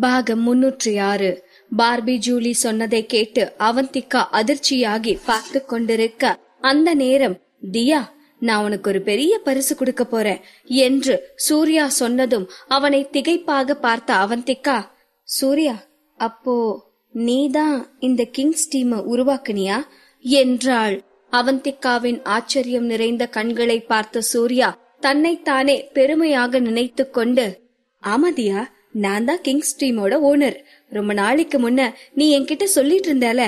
பாகம் 306. Barbie Julie சொன்னதை கேட்டு அவந்திகா அதிர்ச்சியாகி பார்த்து கொண்டிருக்க, அந்த நேரம் தியா, நான் உனக்கு ஒரு பெரிய பரிசு கொடுக்க போறேன் என்று சூர்யா சொன்னதும் அவனை திகைப்பாக பார்த்த அவந்திகா, சூர்யா, அப்போ நீதான் இந்த கிங்ஸ் டீம் உருவாக்குனியா என்றாள். அவந்திகாவின் ஆச்சரியம் நிறைந்த கண்களை பார்த்த சூர்யா தன்னைத்தானே பெருமையாக நினைத்து கொண்டு, ஆமாதியா, நான் தான் கிங்ஸ் டீமோட ஓனர். ரொம்ப நாளைக்கு முன்ன நீ என்கிட்ட சொல்லிட்டு இருந்தால,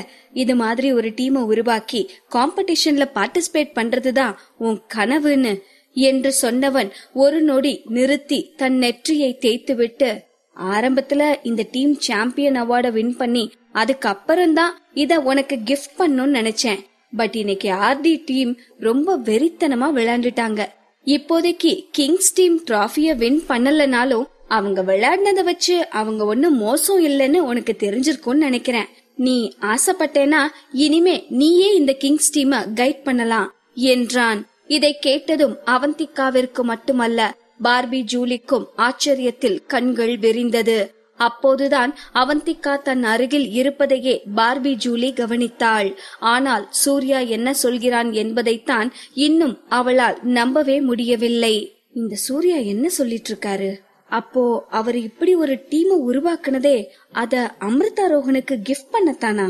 இது மாதிரி ஒரு டீமை உருவாக்கி காம்படிஷன்ல பார்ட்டிசிபேட் பண்றதுதான் உன் கனவுன்னு என்று சொன்னவன் ஒரு நொடி நிறுத்தி தன் நெற்றியை தேய்த்து விட்டு, ஆரம்பத்துல இந்த டீம் சாம்பியன் அவார்ட வின் பண்ணி அதுக்கப்புறம்தான் இத உனக்கு கிஃப்ட் பண்ணணும்னு நினைச்சேன். பட் இன்னைக்கு ஆர்டி டீம் ரொம்ப வெறித்தனமா விளையாண்டுட்டாங்க. இப்போதைக்கு கிங்ஸ் டீம் டிராஃபிய வின் பண்ணலனாலும் அவங்க விளையாடினத வச்சு அவங்க ஒன்னும் மோசம் இல்லைன்னு உனக்கு தெரிஞ்சிருக்கும்னு நினைக்கிறேன். நீ ஆசைப்பட்டேனா இனிமே நீயே இந்த கிங்ஸ் டீமை கைட் பண்ணலாம் என்றான். இதை கேட்டதும் அவந்திகாவிற்கு மட்டுமல்ல, பார்பி ஜூலிக்கும் ஆச்சரியத்தில் கண்கள் விரிந்தது. அப்போதுதான் அவந்திகா தன் அருகில் இருப்பதையே பார்பி ஜூலி கவனித்தாள். ஆனால் சூர்யா என்ன சொல்கிறான் என்பதைத்தான் இன்னும் அவளால் நம்பவே முடியவில்லை. இந்த சூர்யா என்ன சொல்லிட்டு இருக்காரு? அப்போ அவர் இப்படி ஒரு டீமை உருவாக்குனதே அத அமிர்தா ரோஹனுக்கு கிஃப்ட் பண்ணத்தானா?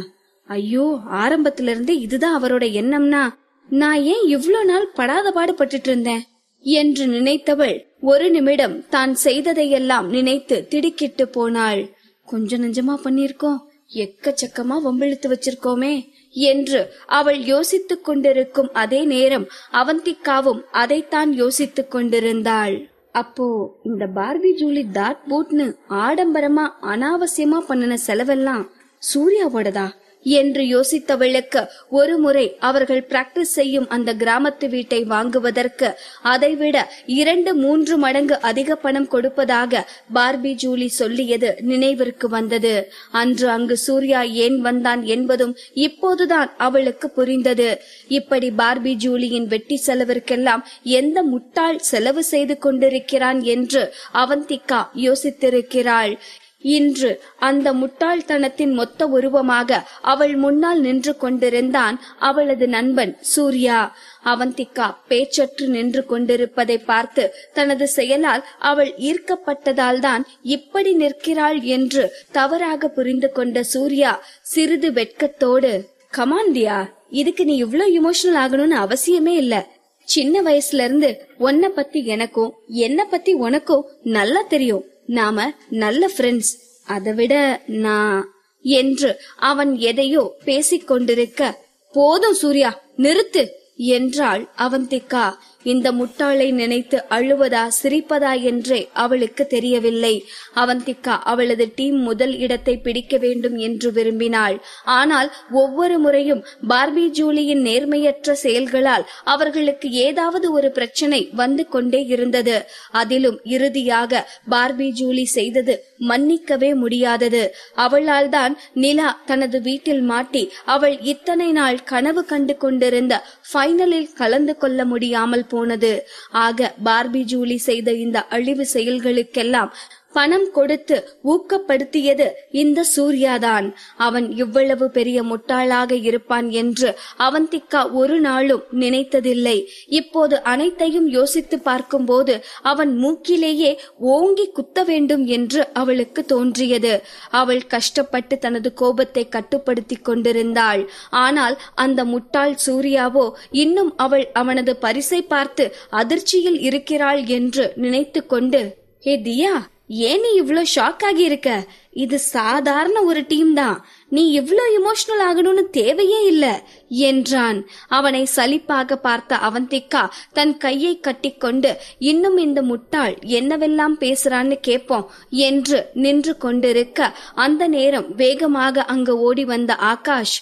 ஐயோ, ஆரம்பத்துல இருந்து இதுதான் அவரோட எண்ணம்னா நான் ஏன் இவ்ளோ நாள் படாத பாடுபட்டு இருந்தேன் என்று நினைத்தவள் ஒரு நிமிடம் தான் செய்ததையெல்லாம் நினைத்து திடுக்கிட்டு போனாள். கொஞ்சம் நஞ்சமா பண்ணிருக்கோம், எக்கச்சக்கமா வம்பிழுத்து வச்சிருக்கோமே என்று அவள் யோசித்துக் கொண்டிருக்கும் அதே நேரம் அவந்திகாவும் அதைத்தான் யோசித்துக் கொண்டிருந்தாள். அப்போ இந்த பார்பி ஜூலி டாட் பூட்னு ஆடம்பரமா அனாவசியமா பண்ணின செலவெல்லாம் சூர்யாவோடதா என்று யோசித்தவளுக்கு ஒரு முறை அவர்கள் பிராக்டிஸ் செய்யும் அந்த கிராமத்து வீட்டை வாங்குவதற்கு அதைவிட 2-3 மடங்கு அதிக பணம் கொடுப்பதாக பார்பி ஜூலி சொல்லியது நினைவிற்கு வந்தது. அன்று அங்கு சூர்யா ஏன் வந்தான் என்பதும் இப்போதுதான் அவளுக்கு புரிந்தது. இப்படி பார்பி ஜூலியின் வெட்டி செலவிற்கெல்லாம் எந்த முட்டாள் செலவு செய்து கொண்டிருக்கிறான் என்று அவந்திகா யோசித்திருக்கிறாள். இன்று அந்த முட்டாள்தனத்தின் மொத்த உருவமாக அவள் முன்னால் நின்று கொண்டிருந்தான் அவளது நண்பன் சூர்யா. அவந்திகா பேச்சற்று நின்று கொண்டிருப்பதை பார்த்து தனது செயலால் அவள் ஈர்க்கப்பட்டதால் தான் இப்படி நிற்கிறாள் என்று தவறாக புரிந்து கொண்ட சூர்யா சிறிது வெட்கத்தோடு, கமாண்டியா, இதுக்கு நீ இவ்ளோ இமோஷனல் ஆகணும்னு அவசியமே இல்ல. சின்ன வயசுல இருந்து உன்னை பத்தி எனக்கும் என்ன பத்தி உனக்கும் நல்லா தெரியும். நாம நல்ல ஃப்ரெண்ட்ஸ். அதை விட நான் என்று அவன் எதையோ பேசிக் கொண்டிருக்க, போதும் சூர்யா, நிறுத்து என்றாள் அவந்திகா. இந்த முட்டாளை நினைத்து அழுவதா சிரிப்பதா என்றே அவளுக்கு தெரியவில்லை. அவந்திகா அவளது டீம் முதல் இடத்தை பிடிக்க வேண்டும் என்று விரும்பினாள். ஆனால் ஒவ்வொரு முறையும் பார்பி ஜூலியின் நேர்மையற்ற செயல்களால் அவர்களுக்கு ஏதாவது ஒரு பிரச்சனை வந்து கொண்டே இருந்தது. அதிலும் இறுதியாக பார்பி ஜூலி செய்தது மன்னிக்கவே முடியாதது. அவளால் தான் நிலா தனது வீட்டில் மாட்டி அவள் இத்தனை நாள் கனவு கண்டு கொண்டிருந்த ஃபைனலில் கலந்து கொள்ள முடியாமல் போனது. ஆக பார்பி ஜூலி செய்த இந்த அழிவு செயல்களுக்கெல்லாம் பணம் கொடுத்து ஊக்கப்படுத்தியது இந்த சூர்யாதான். அவன் இவ்வளவு பெரிய முட்டாளாக இருப்பான் என்று அவந்திகா ஒரு நாளும் நினைத்ததில்லை. இப்போது அனைத்தையும் யோசித்து பார்க்கும் போது அவன் மூக்கிலேயே ஓங்கி குத்த வேண்டும் என்று அவளுக்கு தோன்றியது. அவள் கஷ்டப்பட்டு தனது கோபத்தை கட்டுப்படுத்தி கொண்டிருந்தாள். ஆனால் அந்த முட்டாள் சூர்யாவோ இன்னும் அவள் அவனது பரிசை பார்த்து அதிர்ச்சியில் இருக்கிறாள் என்று நினைத்து கொண்டு, ஹே தியா, ஏன் நீ இவ்ளோ ஷாக் ஆகி இருக்க? இது சாதாரண ஒரு டீம் தான், நீ இவ்ளோ இமோஷனல் ஆகணும்னு தேவையே இல்ல என்றான். அவனை சலிப்பாக பார்த்த அவந்திகா தன் கையை கட்டிக்கொண்டு, இன்னும் இந்த முட்டாள் என்னவெல்லாம் பேசுறான்னு கேட்போம் என்று நின்று கொண்டிருக்க, அந்த நேரம் வேகமாக அங்க ஓடி வந்த ஆகாஷ்,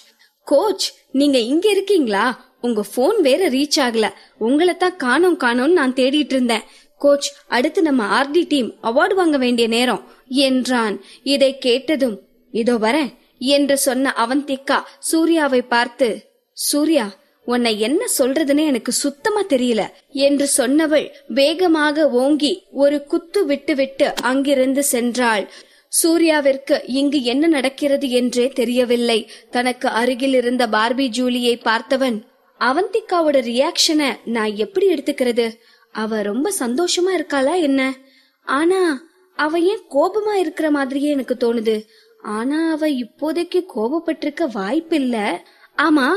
கோச், நீங்க இங்க இருக்கீங்களா? உங்க போன் வேற ரீச் ஆகல, உங்களைத்தான் காணோம்னு நான் தேடிட்டு இருந்தேன். கோச், அடுத்து நம்ம ஆர்டி டீம் அவார்டு வாங்க வேண்டிய நேரம் என்றான். இதை கேட்டதும், இதோ வரேன் என்று சொன்ன அவந்திகா சூர்யாவை பார்த்து, சூர்யா, உன்னை என்ன சொல்றதுன்னு எனக்கு சுத்தமா தெரியல என்று சொன்னவள் வேகமாக ஓங்கி ஒரு குத்து விட்டு விட்டு அங்கிருந்து சென்றாள். சூர்யாவிற்கு இங்கு என்ன நடக்கிறது என்றே தெரியவில்லை. தனக்கு அருகில் இருந்த பார்பி ஜூலியை பார்த்தவன், அவந்திகாவோட ரியாக்ஷனை நான் எப்படி எடுத்துக்கிறது? அவ ரொம்ப சந்தோஷமா இருக்காளா என்ன? ஆனா அவ ஏன் கோபமா இருக்கிற மாதிரியே எனக்கு தோணுது. ஆனா அவ இப்போதைக்கு கோபப்பட்டிருக்க வாய்ப்பில்ல. ஆமா,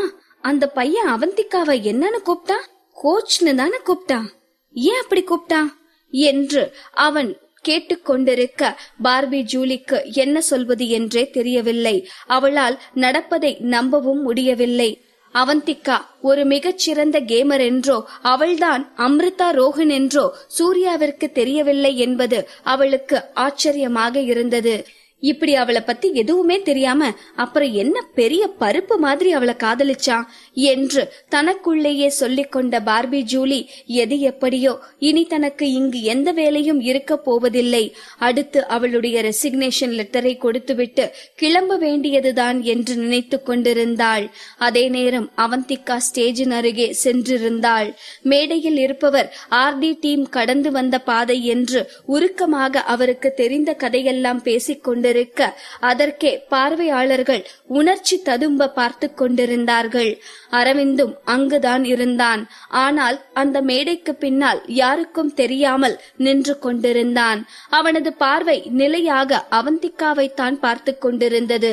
அந்த பையன் அவந்திகாவை என்னன்னு கூப்பிட்டான்? கோச்னு தானே கூப்பிட்டான். ஏன் அப்படி கூப்பிட்டான் என்று அவன் கேட்டுக்கொண்டிருக்க பார்பி ஜூலிக்கு என்ன சொல்வது என்றே தெரியவில்லை. அவளால் நடப்பதை நம்பவும் முடியவில்லை. அவந்திகா ஒரு மிகச்சிறந்த கேமர் என்றோ, அவள்தான் அம்ரிதா ரோஹன் என்றோ சூர்யாவிற்கு தெரியவில்லை என்பது அவளுக்கு ஆச்சரியமாக இருந்தது. இப்படி அவளை பத்தி எதுவுமே தெரியாம அப்புறம் என்ன பெரிய பருப்பு மாதிரி அவளை காதலிச்சான் என்று தனக்குள்ளேயே சொல்லிக் கொண்ட பார்பி ஜூலி, எது எப்படியோ இனி தனக்கு இங்கு எந்த வேலையும் இருக்க போவதில்லை. அடுத்து அவளுடைய ரெசிக்னேஷன் லெட்டரை கொடுத்துவிட்டு கிளம்ப வேண்டியதுதான் என்று நினைத்து கொண்டிருந்தாள். அதே நேரம் அவந்திகா ஸ்டேஜின் அருகே சென்றிருந்தாள். மேடையில் இருப்பவர் ஆர்டி டீம் கடந்து வந்த பாதை என்று உருக்கமாக அவருக்கு தெரிந்த கதையெல்லாம் பேசிக்கொண்டு அதற்கே பார்வையாளர்கள் உணர்ச்சி ததும்ப பார்த்து கொண்டிருந்தார்கள். அரவிந்தும் அங்குதான் இருந்தான். ஆனால் அந்த மேடைக்கு பின்னால் யாருக்கும் தெரியாமல் நின்று கொண்டிருந்தான். அவனது பார்வை நிலையாக அவந்திகாவை தான் பார்த்து கொண்டிருந்தது.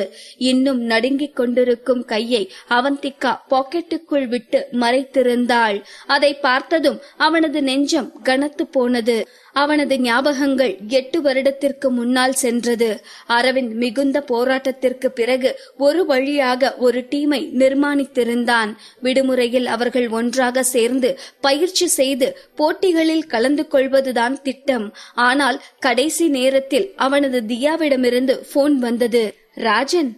இன்னும் நடுங்கிக் கொண்டிருக்கும் கையை அவந்திகா பாக்கெட்டுக்குள் விட்டு மறைத்திருந்தாள். அதை பார்த்ததும் அவனது நெஞ்சம் கனத்து போனது. அவனது ஞாபகங்கள் 8 வருடத்திற்கு முன்னால் சென்றது. அரவிந்த் மிகுந்த போராட்டத்திற்கு பிறகு ஒரு வழியாக ஒரு டீமை நிர்மாணித்திருந்தான். விடுமுறையில் அவர்கள் ஒன்றாக சேர்ந்து பயிற்சி செய்து போட்டிகளில் கலந்து கொள்வதுதான் திட்டம். ஆனால் கடைசி நேரத்தில் அவனது தியாவிடமிருந்து போன் வந்தது. ராஜன்,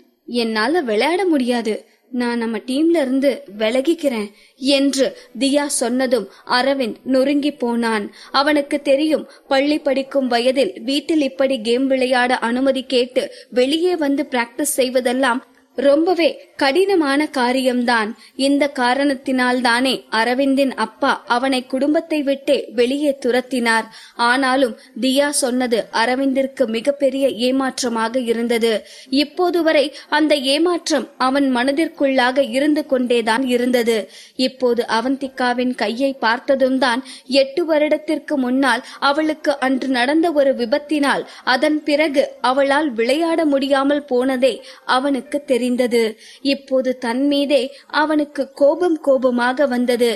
என்னால விளையாட முடியாது, நான் நம்ம டீம்ல இருந்து விலகிக்கிறேன் என்று தியா சொன்னதும் அரவிந்த் நொறுங்கி போனான். அவனுக்கு தெரியும், பள்ளி படிக்கும் வயதில் வீட்டில் இப்படி கேம் விளையாட அனுமதி கேட்டு வெளியே வந்து பிராக்டிஸ் செய்வதெல்லாம் ரொம்பவே கடினமான காரியம்தான். இந்த காரணத்தினால் தானே அரவிந்தின் அப்பா அவனை குடும்பத்தை விட்டே வெளியே துரத்தினார். ஆனாலும் தியா சொன்னது அரவிந்திற்கு மிகப்பெரிய ஏமாற்றமாக இருந்தது. இப்போது வரை அந்த ஏமாற்றம் அவன் மனதிற்குள்ளாக இருந்து கொண்டேதான் இருந்தது. இப்போது அவந்திகாவின் கையை பார்த்ததும் தான் 8 வருடத்திற்கு முன்னால் அவளுக்கு அன்று நடந்த ஒரு விபத்தினால் அதன் பிறகு அவளால் விளையாட முடியாமல் போனதே அவனுக்கு தெரிந்தது. இப்போது தன் மீதே அவனுக்கு கோபமாக வந்தது.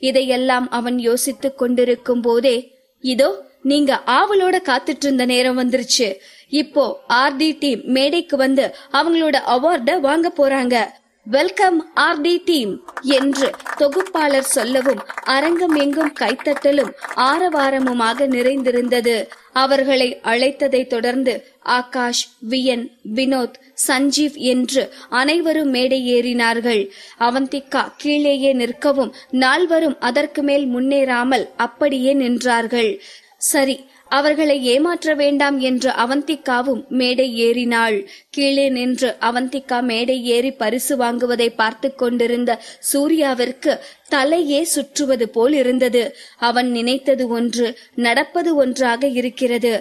இதையெல்லாம் அவன் யோசித்துக் கொண்டிருக்கும் போதே, இதோ நீங்க ஆவலோட காத்துட்டு இருந்த நேரம் வந்துருச்சு. இப்போ ஆர்டி டீம் மேடைக்கு வந்து அவங்களோட அவார்ட வாங்க போறாங்க. வெல்கம் ஆர்டி டீம் என்று தொகுப்பாளர் சொல்லவும் அரங்கம் எங்கும் கைத்தட்டலும் ஆரவாரமுமாக நிறைந்திருந்தது. அவர்களை அழைத்ததை தொடர்ந்து ஆகாஷ், வியன், வினோத், சஞ்சீவ் என்று அனைவரும் மேடை ஏறினார்கள். அவந்திகா கீழேயே நிற்கவும் 4 அதற்கு மேல் முன்னேறாமல் அப்படியே நின்றார்கள். சரி, அவர்களை ஏமாற்ற வேண்டாம் என்று அவந்திகாவும் மேடை ஏறினாள். கீழே நின்று அவந்திகா மேடை ஏறி பரிசு வாங்குவதை பார்த்து கொண்டிருந்த சூர்யாவிற்கு தலையே சுற்றுவது போல் இருந்தது. அவன் நினைத்தது ஒன்று, நடப்பது ஒன்றாக இருக்கிறது.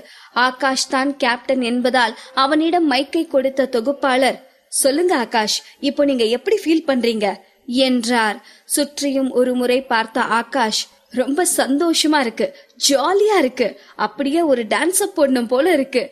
ஆகாஷ் தான் கேப்டன் என்பதால் அவனிடம் மைக்கை கொடுத்த தொகுப்பாளர், சொல்லுங்க ஆகாஷ், இப்போ நீங்க எப்படி ஃபீல் பண்றீங்க என்றார். சுற்றியும் ஒரு முறை பார்த்த ஆகாஷ், ரொம்ப சந்தோஷமா இருக்கு, ஜாலியா இருக்கு, அப்படியே ஒரு டான்ஸ் போடணும் போல இருக்கு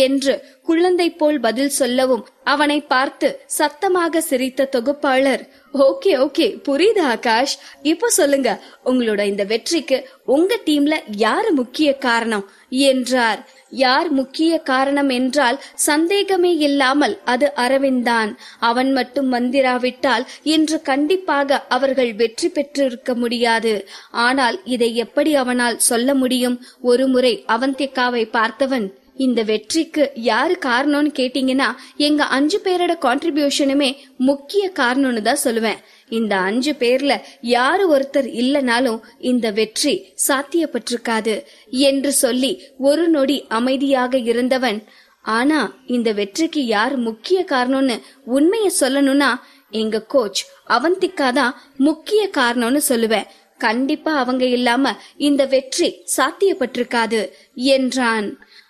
என்று குழந்தை போல் பதில் சொல்லவும் அவனை பார்த்து சத்தமாக சிரித்த தொகுப்பாளர், ஓகே ஓகே புரியுது ஆகாஷ், இப்போ சொல்லுங்க, உங்களோட இந்த வெற்றிக்கு உங்க டீம்ல யாரு முக்கிய காரணம் என்றார். யார் முக்கிய காரணம் என்றால் சந்தேகமே இல்லாமல் அது அரவிந்த் தான். அவன் மட்டும் வந்திராவிட்டால் இன்று கண்டிப்பாக அவர்கள் வெற்றி பெற்றிருக்க முடியாது. ஆனால் இதை எப்படி அவனால் சொல்ல முடியும்? ஒரு முறை அவந்திகாவை பார்த்தவன், இந்த வெற்றிக்கு யாரு காரணம்னு கேட்டீங்கன்னா எங்க 5 பேரோட கான்ட்ரிபியூஷனுமே முக்கிய காரணம்னு தான் சொல்லுவேன். இந்த 5 பேர்ல யாரு ஒருத்தர் இல்லனாலும் இந்த வெற்றி சாத்தியப்பட்டிருக்காது என்று சொல்லி ஒரு நொடி அமைதியாக இருந்தவன், ஆனா இந்த வெற்றிக்கு யார் முக்கிய காரணம்னு உண்மைய சொல்லணும்னா எங்க கோச் அவந்திகா தான் முக்கிய காரணம்னு சொல்லுவேன். கண்டிப்பா அவங்க இல்லாம இந்த வெற்றி சாத்தியப்பட்டிருக்காது என்றான்.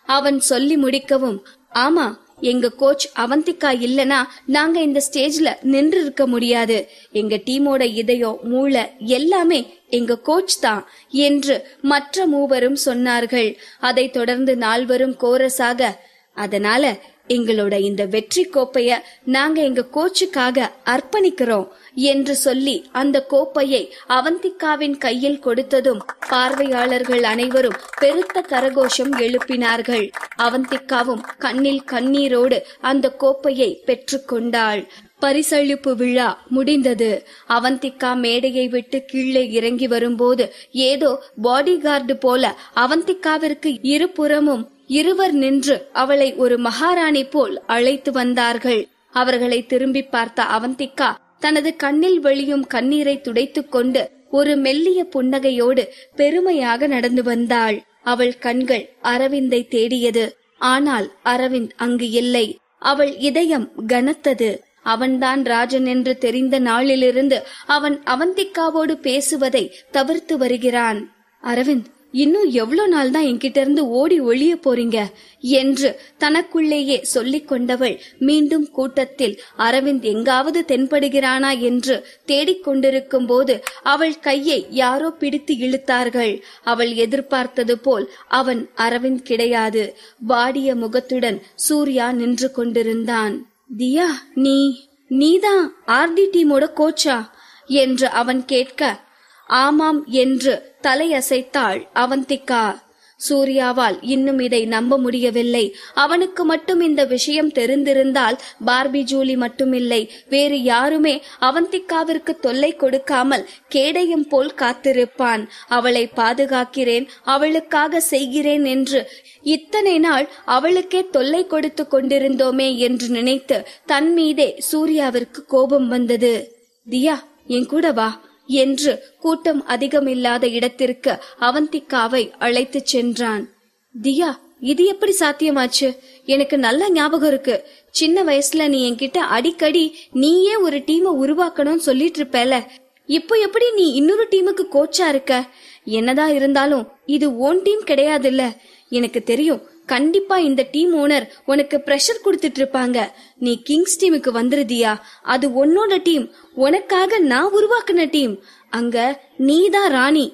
அவன் சொல்லி முடிக்கவும், ஆமா எங்க கோச் அவந்திகா இல்லனா நாங்க இந்த ஸ்டேஜ்ல நின்று இருக்க முடியாது. எங்க டீமோட இதயம் மூளை எல்லாமே எங்க கோச் தான் என்று மற்ற மூவரும் சொன்னார்கள். அதைத் தொடர்ந்து நால்வரும் கோரஸாக, அதனால எங்களோட இந்த வெற்றி கோப்பைய நாங்க எங்க கோச்சுக்காக அர்ப்பணிக்கிறோம் என்று சொல்லி அந்த கோப்பையை அவந்திகாவின் கையில் கொடுத்ததும் பார்வையாளர்கள் அனைவரும் பெருத்த கரகோஷம் எழுப்பினார்கள். அவந்திகாவும் கண்ணில் கண்ணீரோடு அந்த கோப்பையை பெற்றுக்கொண்டாள். பரிசளிப்பு விழா முடிந்தது. அவந்திகா மேடையை விட்டு கீழே இறங்கி வரும்போது ஏதோ பாடி கார்டு போல அவந்திகாவிற்கு இருபுறமும் இருவர் நின்று அவளை ஒரு மகாராணி போல் அழைத்து வந்தார்கள். அவர்களை திரும்பி பார்த்த அவந்திகா தனது கண்ணில் வழியும் கண்ணீரை துடைத்துக் கொண்டு ஒரு மெல்லிய புன்னகையோடு பெருமையாக நடந்து வந்தாள். அவள் கண்கள் அரவிந்தை தேடியது. ஆனால் அரவிந்த் அங்கு இல்லை. அவள் இதயம் கனத்தது. அவன்தான் ராஜன் என்று தெரிந்த நாளிலிருந்து அவன் அவந்திகாவோடு பேசுவதை தவிர்த்து வருகிறான். அரவிந்த், இன்னும் எவ்வளவு நாள் தான் என்கிட்ட இருந்து ஓடி ஒளிய போறீங்க என்று தனக்குள்ளேயே சொல்லிக் கொண்டவள் மீண்டும் கூட்டத்தில் அரவிந்த் எங்காவது தென்படுகிறானா என்று தேடிக்கொண்டிருக்கும் போது அவள் கையை யாரோ பிடித்து இழுத்தார்கள். அவள் எதிர்பார்த்தது போல் அவன் அரவிந்த் கிடையாது. வாடிய முகத்துடன் சூர்யா நின்று கொண்டிருந்தான். தியா, நீதான் ஆர்டி டீமோட கோச்சா என்று அவன் கேட்க, ஆமாம் என்று தலையசைத்தாள் அவந்திகா. சூர்யாவால் இன்னும் இதை நம்ப முடியவில்லை. அவனுக்கு மட்டும் இந்த விஷயம் தெரிந்திருந்தால் பார்பி ஜூலி மட்டுமில்லை, வேறு யாருமே அவந்திகாவிற்கு தொல்லை கொடுக்காமல் கேடயம் போல் காத்திருப்பான். அவளை பாதுகாக்கிறேன், அவளுக்காக செய்கிறேன் என்று இத்தனை நாள் அவளுக்கே தொல்லை கொடுத்து கொண்டிருந்தோமே என்று நினைத்து தன் மீதே சூர்யாவிற்கு கோபம் வந்தது. தியா, என் கூட வா என்று கூட்டம் அதிகமில்லாத இடத்திற்கு அவந்திகாவை அழைத்து சென்றான். தியா, இது எப்படி சாத்தியமாச்சு? எனக்கு நல்ல ஞாபகம் இருக்கு. சின்ன வயசுல நீ என்கிட்ட அடிக்கடி நீயே ஒரு டீமை உருவாக்கணும்னு சொல்லிட்டு இருப்பேல, இப்போ எப்படி நீ இன்னொரு டீமுக்கு கோச்சா இருக்க? என்னதான் இருந்தாலும் இது ஓன் டீம் கிடையாதுல்ல. எனக்கு தெரியும், கண்டிப்பா இந்த டீம் ஓனர் உனக்கு பிரஷர் கொடுத்துட்டு இருப்பாங்க. நீ கிங்ஸ் டீமுக்கு வந்துருதியா, அது உன்னோட டீம், உனக்காக நான் உருவாக்குன டீம், அங்க நீதான் ராணி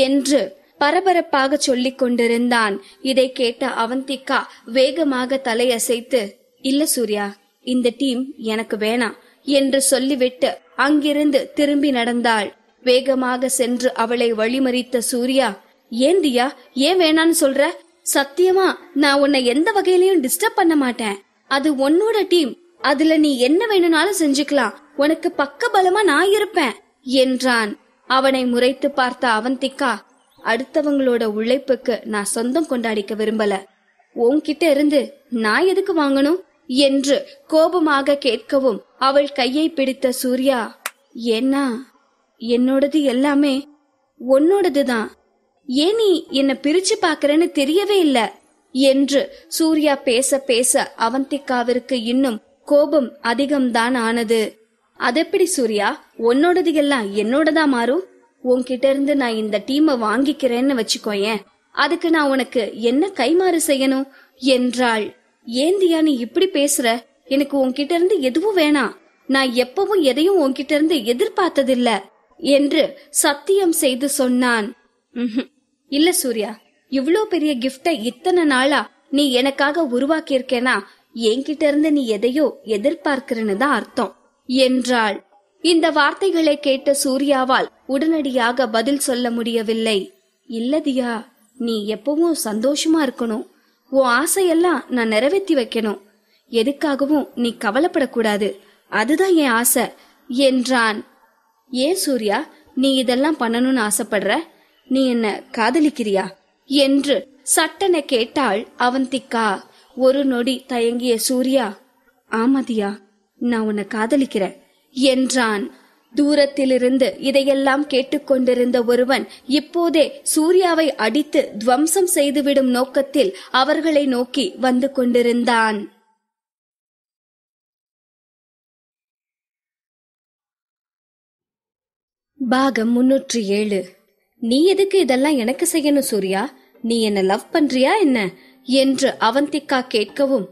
என்று பரபரப்பாக சொல்லிக் கொண்டிருந்தான். இதை கேட்ட அவந்திகா வேகமாக தலையசைத்து, இல்ல சூர்யா, இந்த டீம் எனக்கு வேணாம் என்று சொல்லிவிட்டு அங்கிருந்து திரும்பி நடந்தாள். வேகமாக சென்று அவளை வழிமறித்த சூர்யா, ஏன் தியா, ஏன் வேணான்னு சொல்ற? சத்தியமா நான் உன்னை எந்த வகையிலயும் டிஸ்டர்ப் பண்ண மாட்டேன். அது உன்னோட டீம், அதுல நீ என்ன வேணும்னாலும் செஞ்சுக்கலாம், உனக்கு பக்க பலமா நான் இருப்பேன் என்றான். அவனை முறைத்து பார்த்த அவந்திகா, அடுத்தவங்களோட உழைப்புக்கு நான் சொந்தம் கொண்டாடிக்க விரும்பல, உன்கிட்ட இருந்து நான் எதுக்கு வாங்கணும் என்று கோபமாக கேட்கவும் அவள் கையை பிடித்த சூர்யா, ஏன்னா என்னோடது எல்லாமே உன்னோடதுதான், ஏன் நீ என்ன பிரிச்சு பாக்குறேன்னு தெரியவே இல்ல என்று சூர்யா பேச பேச அவந்திகாவிற்கு இன்னும் கோபம் அதிகம்தான் ஆனது. அதெப்படி சூர்யா, உன்னோடது எல்லாம் என்னோடதா மாறும்? உன்கிட்ட இருந்து நான் இந்த டீமை வாங்கிக்கிறேன்னு வச்சுக்கோயேன், அதுக்கு நான் உனக்கு என்ன கைமாறு செய்யணும் என்றாள். ஏந்தியா நீ இப்படி பேசுற? எனக்கு உன்கிட்ட இருந்து எதுவும் வேணாம், நான் எப்பவும் எதையும் உன்கிட்ட இருந்து எதிர்பார்த்ததில்ல என்று சத்தியம் செய்து சொன்னான். இல்ல சூர்யா, இவ்ளோ பெரிய கிஃப்ட இத்தனை நாளா நீ எனக்காக உருவாக்கி இருக்கேனா, என்கிட்ட இருந்து நீ எதையோ எதிர்பார்க்கிறன்னு தான் அர்த்தம் என்றாள். இந்த வார்த்தைகளை கேட்ட சூர்யாவால் உடனடியாக பதில் சொல்ல முடியவில்லை. இல்ல தியா, நீ எப்பவும் சந்தோஷமா இருக்கணும், உன் ஆசையெல்லாம் நான் நிறைவேற்றி வைக்கணும், எதுக்காகவும் நீ கவலைப்படக்கூடாது, அதுதான் என் ஆசை என்றான். ஏன் சூர்யா நீ இதெல்லாம் பண்ணணும்னு ஆசைப்படுற? நீ என்ன காதலிக்கிறியா என்று சட்டென கேட்டாள் அவந்திகா. ஒரு நொடி தயங்கிய சூர்யா, ஆமாதியா, நான் உன்னை காதலிக்கிறேன் என்றான். தூரத்திலிருந்து இதையெல்லாம் கேட்டுக்கொண்டிருந்த ஒருவன் இப்போதே சூர்யாவை அடித்து துவம்சம் செய்துவிடும் நோக்கத்தில் அவர்களை நோக்கி வந்து கொண்டிருந்தான். பாகம் 307. நீ எதுக்கு இதெல்லாம் எனக்கு செய்யணும் சூர்யா? நீ என்ன லவ் பண்றியா என்ன என்று அவந்திகா கேட்கவும்,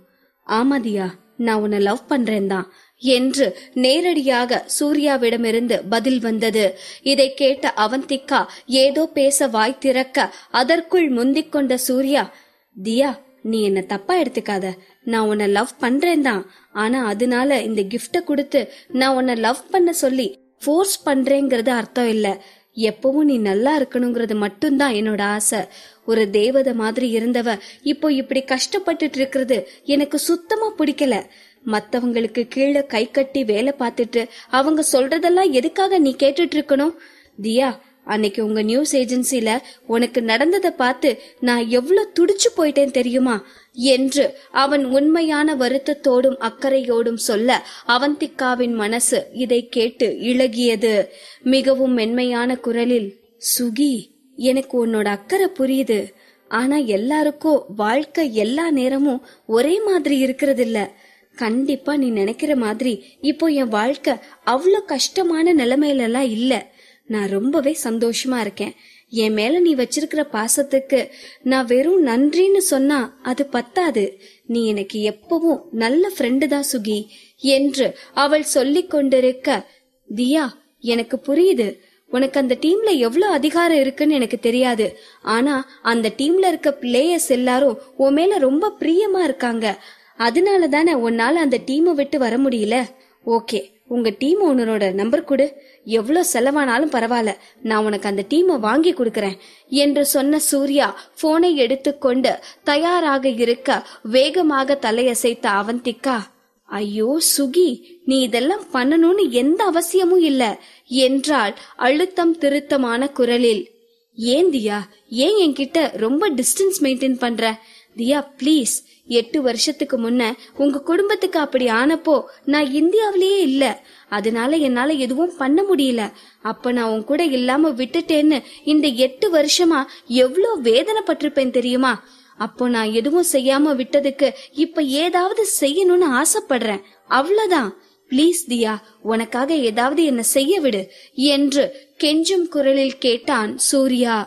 ஆமா தியா, நான் உன்னை லவ் பண்றேன் தான் என்று நேரடியாக சூர்யாவிடமிருந்து பதில் வந்தது. இதை கேட்ட அவந்திகா ஏதோ பேச வாய் திறக்க அதற்குள் முந்திக் கொண்ட சூர்யா, தியா நீ என்ன தப்பா எடுத்துக்காத, நான் உன்னை லவ் பண்றேன் தான். ஆனா அதனால இந்த கிஃப்ட கொடுத்து நான் உன்னை லவ் பண்ண சொல்லி ஃபோர்ஸ் பண்றேங்கிறது அர்த்தம் இல்ல. எப்பவும் நீ நல்லா இருக்கணுங்கிறது மட்டும்தான் என்னோட ஆசை. ஒரு தேவதை மாதிரி இருந்தவ இப்போ இப்படி கஷ்டப்பட்டுட்டு இருக்கிறது எனக்கு சுத்தமா பிடிக்கல. மத்தவங்களுக்கு கீழே கை கட்டி வேலை பார்த்துட்டு அவங்க சொல்றதெல்லாம் எதுக்காக நீ கேட்டுட்டு இருக்கணும்? தியா, அன்னைக்கு உங்க நியூஸ் ஏஜென்சில உனக்கு நடந்ததை பார்த்து நான் எவ்வளவு துடிச்சு போயிட்டேன் தெரியுமா என்று அவன் உண்மையான வருத்தத்தோடும் அக்கறையோடும் சொல்ல அவந்திகாவின் மனசு இதை கேட்டு இளகியது. மிகவும் மென்மையான குரலில், சுகி, எனக்கு உன்னோட அக்கறை புரியுது. ஆனா எல்லாருக்கும் வாழ்க்கை எல்லா நேரமும் ஒரே மாதிரி இருக்கிறது இல்ல. கண்டிப்பா நீ நினைக்கிற மாதிரி இப்போ என் வாழ்க்கை அவ்வளவு கஷ்டமான நிலைமையில எல்லாம் இல்ல. நான் ரொம்பவே சந்தோஷமா இருக்கேன். என் மேல நீ வச்சிருக்கிற பாசத்துக்கு நான் வெறும் நன்றின்னு சொன்னா அது பத்தாது. நீ எனக்கு எப்பவும் நல்ல ஃப்ரெண்டு தான் சுகி என்று அவள் சொல்லிக் கொண்டிருக்க, தியா எனக்கு புரியுது, உனக்கு அந்த டீம்ல எவ்வளவு அதிகாரம் இருக்குன்னு எனக்கு தெரியாது. ஆனா அந்த டீம்ல இருக்க பிளேயர்ஸ் எல்லாரும் உன் மேல ரொம்ப பிரியமா இருக்காங்க. அதனால தானே உன்னால அந்த டீமை விட்டு வர முடியல. ஓகே, உங்க டீம் ஓனரோட நம்பர் கொடு, எவ்வளவு செலவானாலும் பரவாயில்ல, நான் உனக்கு அந்த டீமை வாங்கி கொடுக்கறேன் என்று சொன்ன சூர்யா போனை எடுத்துக்கொண்டு தயாராக இருக்க வேகமாக தலையசைத்த அவந்திகா, ஐயோ சுகி, நீ இதெல்லாம் பண்ணணும்னு எந்த அவசியமும் இல்ல என்றால் அழுத்தம் திருத்தமான குரலில். ஏன் தியா, ஏன் என்கிட்ட ரொம்ப டிஸ்டன்ஸ் மெயின்டைன் பண்ற? தியா பிளீஸ், 8 வருஷத்துக்கு முன்ன உங்க குடும்பத்துக்கு அப்படி ஆனப்போ நான் இந்தியாவிலேயே இல்ல. அதனால என்னால எதுவும் பண்ண முடியல. அப்ப நான் உன் கூட இல்லாம விட்டுட்டேன்னு இந்த 8 வருஷமா எவ்வளவு வேதனைப்பட்டிருப்பேன் தெரியுமா? அப்போ நான் எதுவும் செய்யாம விட்டதுக்கு இப்ப ஏதாவது செய்யணும்னு ஆசைப்படுறேன், அவ்வளவுதான். பிளீஸ் தியா, உனக்காக ஏதாவது என்ன செய்ய விடு என்று கெஞ்சும் குரலில் கேட்டான் சூர்யா.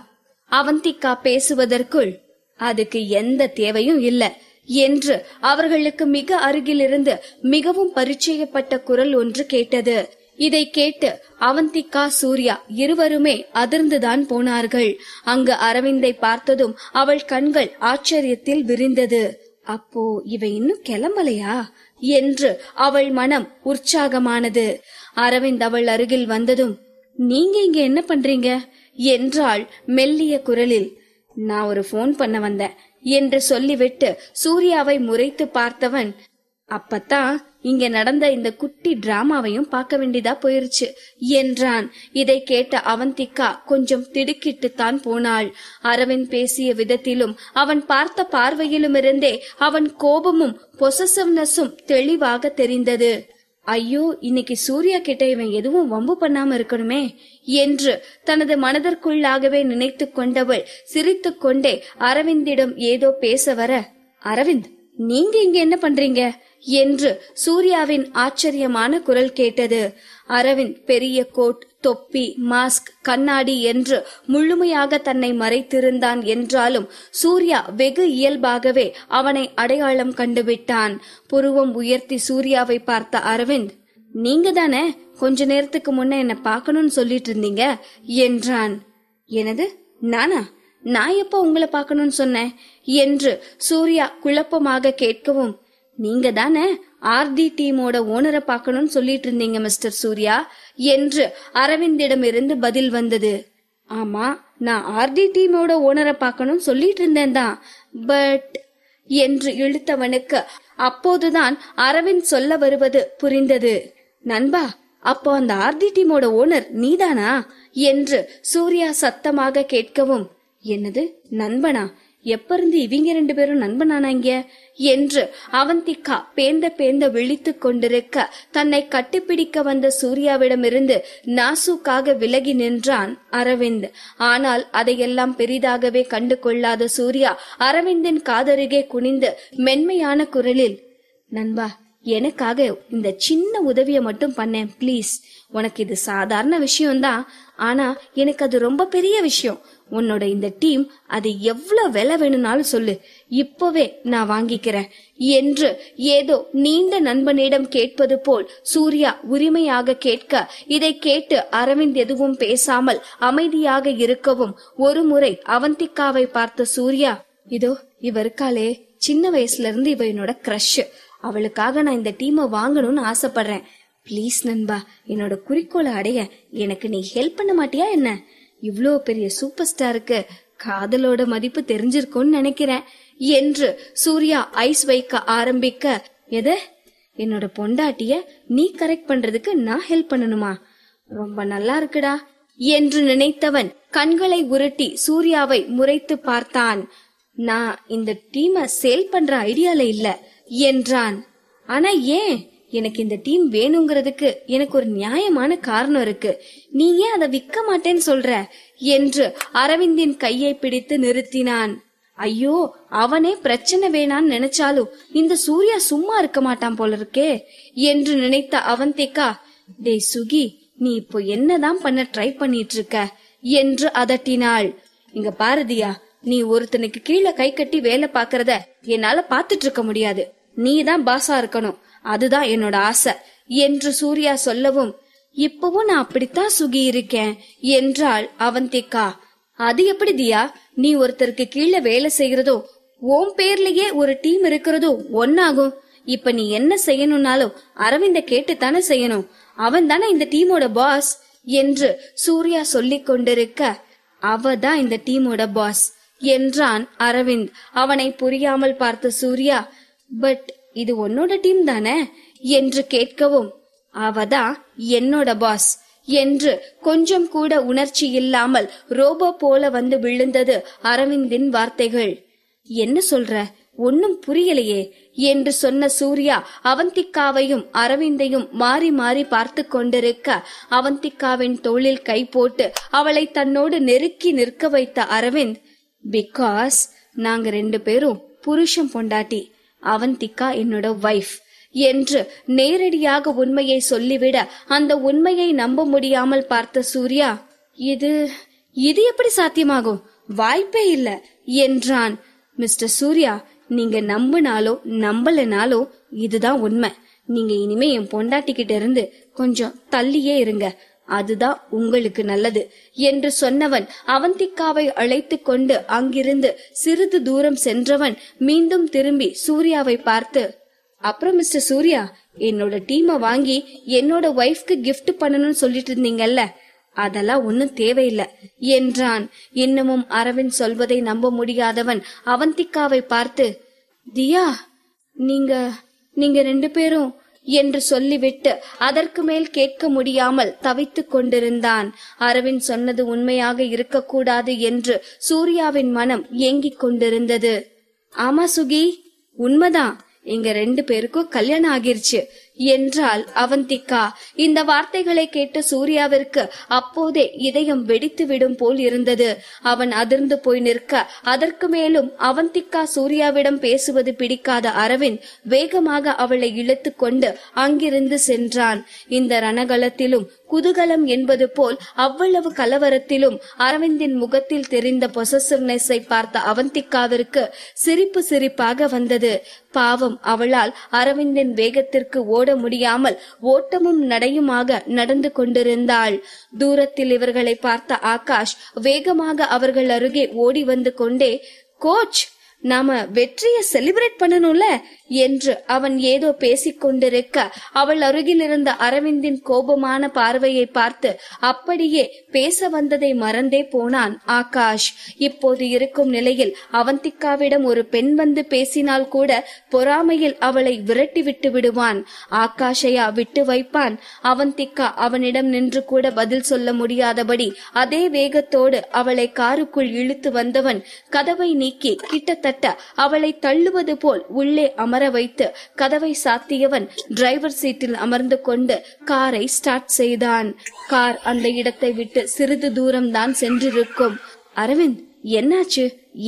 அவந்திகா பேசுவதற்குள், அதுக்கு எந்த தேவையும் இல்ல என்று அவர்களுக்கு மிக அருகிலிருந்து மிகவும் பரிச்சயப்பட்ட குரல் ஒன்று கேட்டது. இதை கேட்டு அவந்திகா சூர்யா இருவருமே அதிர்ந்துதான் போனார்கள். அங்கு அரவிந்தை பார்த்ததும் அவள் கண்கள் ஆச்சரியத்தில் விரிந்தது. அப்போ இவ இன்னும் கிளம்பலையா என்று அவள் மனம் உற்சாகமானது. அரவிந்த் அவள் அருகில் வந்ததும், நீங்க இங்க என்ன பண்றீங்க என்றாள் மெல்லிய குரலில். நான் ஒரு போன் பண்ண வந்தேன் என்று சொல்லிவிட்டு சூர்யாவை முறைத்து பார்த்தவன், அப்பத்தான் இங்க நடந்த இந்த குட்டி டிராமாவையும் பார்க்க வேண்டியதா போயிருச்சு என்றான். இதை கேட்ட அவந்திகா கொஞ்சம் திடுக்கிட்டுத்தான் போனாள். அரவிந்த் பேசிய விதத்திலும் அவன் பார்த்த பார்வையிலுமிருந்தே அவன் கோபமும் பொசசிவ்னஸும் தெளிவாக தெரிந்தது. ஐயோ, இன்னைக்கு சூர்யா கிட்ட இவன் எதுவும் வம்பு பண்ணாம இருக்கணுமே என்று தனது மனதிற்குள்ளாகவே நினைத்து கொண்டவள் சிரித்து கொண்டே அரவிந்திடம் ஏதோ பேச வர, அரவிந்த் நீங்க இங்க என்ன பண்றீங்க என்று சூர்யாவின் ஆச்சரியமான குரல் கேட்டது. அரவிந்த் பெரிய கோட், தொப்பி, மாஸ்க், கண்ணாடி என்று முழுமையாக தன்னை மறைத்திருந்தான் என்றாலும் சூர்யா வெகு இயல்பாகவே அவனை அடையாளம் கண்டுவிட்டான். புருவம் உயர்த்தி சூர்யாவை பார்த்த அரவிந்த், நீங்க தானே கொஞ்ச நேரத்துக்கு முன்ன என்ன பாக்கணும்னு சொல்லிட்டு இருந்தீங்க என்றான். எனது நானா? நான் எப்ப உங்களை பாக்கணும்னு சொன்னேன் என்று சூர்யா குழப்பமாக கேட்கவும், நீங்க தானே ஆர்டி டீமோட ஓனரை பாக்கணும்னு சொல்லிட்டு இருந்தீங்க மிஸ்டர் சூர்யா என்று அரவிந்திடம் இருந்து பதில் வந்தது. ஆமா, நான் ஆர்டி டீமோட ஓனரை பாக்கணும்னு சொல்லிட்டு இருந்தேன் தான், பட் என்று இழுத்தவனுக்கு அப்போதுதான் அரவிந்த் சொல்ல வருவது புரிந்தது. நண்பா, அப்போ அந்த ஆர்டி டீமோட ஓனர் நீதானா என்று சூர்யா சத்தமாக கேட்கவும், என்னது நண்பனா? எப்ப இருந்து இவங்க 2 பேரும் நண்பனானாங்க என்று அவந்திகா பேந்த விழித்து கொண்டிருக்க தன்னை கட்டிப்பிடிக்க வந்த சூர்யாவிடமிருந்து நாசூக்காக விலகி நின்றான் அரவிந்த். ஆனால் அதையெல்லாம் பெரிதாகவே கண்டு கொள்ளாத சூர்யா அரவிந்தின் காதருகே குனிந்து மென்மையான குரலில், நண்பா, எனக்காக இந்த சின்ன உதவியை மட்டும் பண்ணேன் பிளீஸ். உனக்கு இது சாதாரண விஷயம்தான், ஆனா எனக்கு அது ரொம்ப பெரிய விஷயம். உன்னோட இந்த டீம் அது எவ்வளவு விலை வேணும்னாலும் சொல்லு, இப்பவே நான் வாங்கிக்கிறேன் என்று ஏதோ நீண்ட நண்பனிடம் கேட்பது போல் சூர்யா உரிமையாக கேட்க, இதை கேட்டு அரவிந்த் எதுவும் பேசாமல் அமைதியாக இருக்கவும் ஒரு முறை அவந்திகாவை பார்த்த சூர்யா, இதோ இவ இருக்காளே, சின்ன வயசுல இருந்து இவ என்னோட கிரஷ், அவளுக்காக நான் இந்த டீமை வாங்கணும்னு ஆசைப்படுறேன். பிளீஸ் நண்பா, என்னோட குறிக்கோளை அடைய எனக்கு நீ ஹெல்ப் பண்ண மாட்டியா என்ன? இவ்ளோ பெரிய சூப்பர் ஸ்டாருக்கு காதலோட மதிப்பு தெரிஞ்சிருக்கும்னு நினைக்கிறேன் என்று சூர்யா ஐஸ் வைக்க ஆரம்பிக்க, எத என்னோட பொண்டாட்டிய நீ கரெக்ட் பண்றதுக்கு நான் ஹெல்ப் பண்ணணுமா? ரொம்ப நல்லா இருக்குடா என்று நினைத்தவன் கண்களை உருட்டி சூர்யாவை முறைத்து பார்த்தான். நான் இந்த டீமை சேல் பண்ற ஐடியால இல்ல என்றான். ஆனா ஏன்? எனக்கு இந்த டீம் வேணுங்கிறதுக்கு எனக்கு ஒரு நியாயமான காரணம் இருக்கு. நீ ஏன் அதை விற்க மாட்டேன்னு சொல்ற என்று அரவிந்தின் கையை பிடித்து நிறுத்தினான். ஐயோ, அவனே பிரச்சனை வேணான்னு நினைச்சாலும் இந்த சூர்யா சும்மா இருக்க மாட்டான் போல இருக்கே என்று நினைத்த அவந்திகா, டேய் சுகி, நீ இப்போ என்னதான் பண்ண ட்ரை பண்ணிட்டு இருக்க என்று அதட்டினாள். இங்க பாரதியா, நீ ஒருத்தனுக்கு கீழே கை கட்டி வேலை பாக்குறத என்னால பாத்துட்டு இருக்க முடியாது. நீ தான் பாஸா இருக்கணும், அதுதான் என்னோட ஆசை என்று சூர்யா சொல்லவும், இப்பவும் நான் அப்படித்தான் சுகி இருக்கேன் என்றாள் அவந்திகா. அது எப்படி தியா, நீ ஒருத்தருக்கு கீழே வேலை செய்யறதோ உன் பேர்லயே ஒரு டீம் இருக்கிறதோ ஒன்னாகும். இப்ப நீ என்ன செய்யணும்னாலும் அரவிந்த கேட்டு தானே செய்யணும், அவன் தானே இந்த டீமோட பாஸ் என்று சூர்யா சொல்லிக் கொண்டிருக்க, அவதான் இந்த டீமோட பாஸ் என்றான் அரவிந்த். அவனை புரியாமல் பார்த்த சூர்யா, பட் இது உன்னோட டீம் தானே என்று கேட்கவும், அவதான் என்னோட பாஸ் என்று கொஞ்சம் கூட உணர்ச்சி இல்லாமல் ரோபோ போல வந்து விழுந்தது அரவிந்தின் வார்த்தைகள். என்ன சொல்ற, ஒன்னும் புரியலையே என்று சொன்ன சூர்யா அவந்திகாவையும் அரவிந்தையும் மாறி மாறி பார்த்து கொண்டிருக்க, அவந்திகாவின் தோளில் கை போட்டு அவளை தன்னோடு நெருக்கி நிற்க வைத்த அரவிந்த், பிகாஸ் நாங்க 2 பேரும் புருஷன் பொண்டாட்டி, அவந்திகா என்னோட வைஃப் என்று நேரடியாக உண்மையை சொல்லிவிட, அந்த உண்மையை நம்ப முடியாமல் பார்த்த சூர்யா, இது எப்படி சாத்தியமாகும்? வாய்ப்பே இல்ல என்றான். மிஸ்டர் சூர்யா, நீங்க நம்பினாலோ நம்பலனாலோ இதுதான் உண்மை. நீங்க இனிமே என் பொண்டாட்டிக்கிட்ட இருந்து கொஞ்சம் தள்ளியே இருங்க, அதுதான் உங்களுக்கு நல்லது என்று சொன்னவன் அவந்திகாவை அழைத்து கொண்டு அங்கிருந்து சிறிது தூரம் சென்றவன் மீண்டும் திரும்பி சூர்யாவை பார்த்து, அப்புறம் மிஸ்டர் சூர்யா, என்னோட டீமை வாங்கி என்னோட ஒய்ஃப்க்கு கிஃப்ட் பண்ணணும்னு சொல்லிட்டு இருந்தீங்கல்ல, அதெல்லாம் ஒன்னும் தேவையில்லை என்றான். இன்னமும் அரவிந்த் சொல்வதை நம்ப முடியாதவன் அவந்திகாவை பார்த்து, தியா, நீங்க 2 பேரும் என்று சொல்லிவிட்டு அதற்கு மேல் கேட்க முடியாமல் தவித்துக் கொண்டிருந்தான். அரவிந்த் சொன்னது உண்மையாக இருக்கக்கூடாது என்று சூர்யாவின் மனம் ஏங்கிக் கொண்டிருந்தது. ஆமா சுகி, உண்மைதான், எங்க 2 பேருக்கும் கல்யாணம் ஆகிருச்சு என்றாள் அவந்திகா. இந்த வார்த்தைகளை கேட்ட சூர்யாவிற்கு அப்போதே இதயம் வெடித்து விடும் போல் இருந்தது. அவன் அதிர்ந்து போய் நிற்க, அதற்கு மேலும் அவந்திகா சூர்யாவிடம் பேசுவது பிடிக்காத அரவிந்த் வேகமாக அவளை இழுத்து கொண்டு அங்கிருந்து சென்றான். இந்த ரணகலத்திலும் குதூகலம் என்பது போல் அவ்வளவு கலவரத்திலும் அரவிந்தின் முகத்தில் தெரிந்த பொசசிவ்னஸை பார்த்த அவந்திகாவிற்கு சிரிப்பாக வந்தது. பாவம், அவளால் அரவிந்தின் வேகத்திற்கு ஓட முடியாமல் ஓட்டமும் நடையுமாக நடந்து கொண்டிருந்தாள். தூரத்தில் இவர்களை பார்த்த ஆகாஷ் வேகமாக அவர்கள் அருகே ஓடி வந்து கொண்டே, கோச், நாம வெற்றியை செலிப்ரேட் பண்ணணும்ல என்று அவன் ஏதோ பேசிக் கொண்டிருக்க, அவள் அருகில் இருந்த அரவிந்தின் கோபமான பார்வையை பார்த்து அப்படியே பேச வந்ததை மறந்தே போனான் ஆகாஷ். இப்போது இருக்கும் நிலையில் அவந்திகாவிடம் ஒரு பெண் வந்து பேசினால் கூட பொறாமையில் அவளை விரட்டி விட்டு விடுவான். ஆகாஷையா விட்டு வைப்பான்? அவந்திகா அவனிடம் நின்று கூட பதில் சொல்ல முடியாதபடி அதே வேகத்தோடு அவளை காருக்குள் இழுத்து வந்தவன் கதவை நீக்கி கிட்டத்தட்ட அவளை தள்ளுவது போல் உள்ளே அமர வைத்து கதவை சாத்தியவன் டிரைவர் சீட்டில் அமர்ந்து கொண்டு காரை ஸ்டார்ட் செய்தான். கார் அந்த இடத்தை விட்டு சிறிது தூரம் தான் சென்றிருக்கும். அரவிந்த், என்னாச்சு?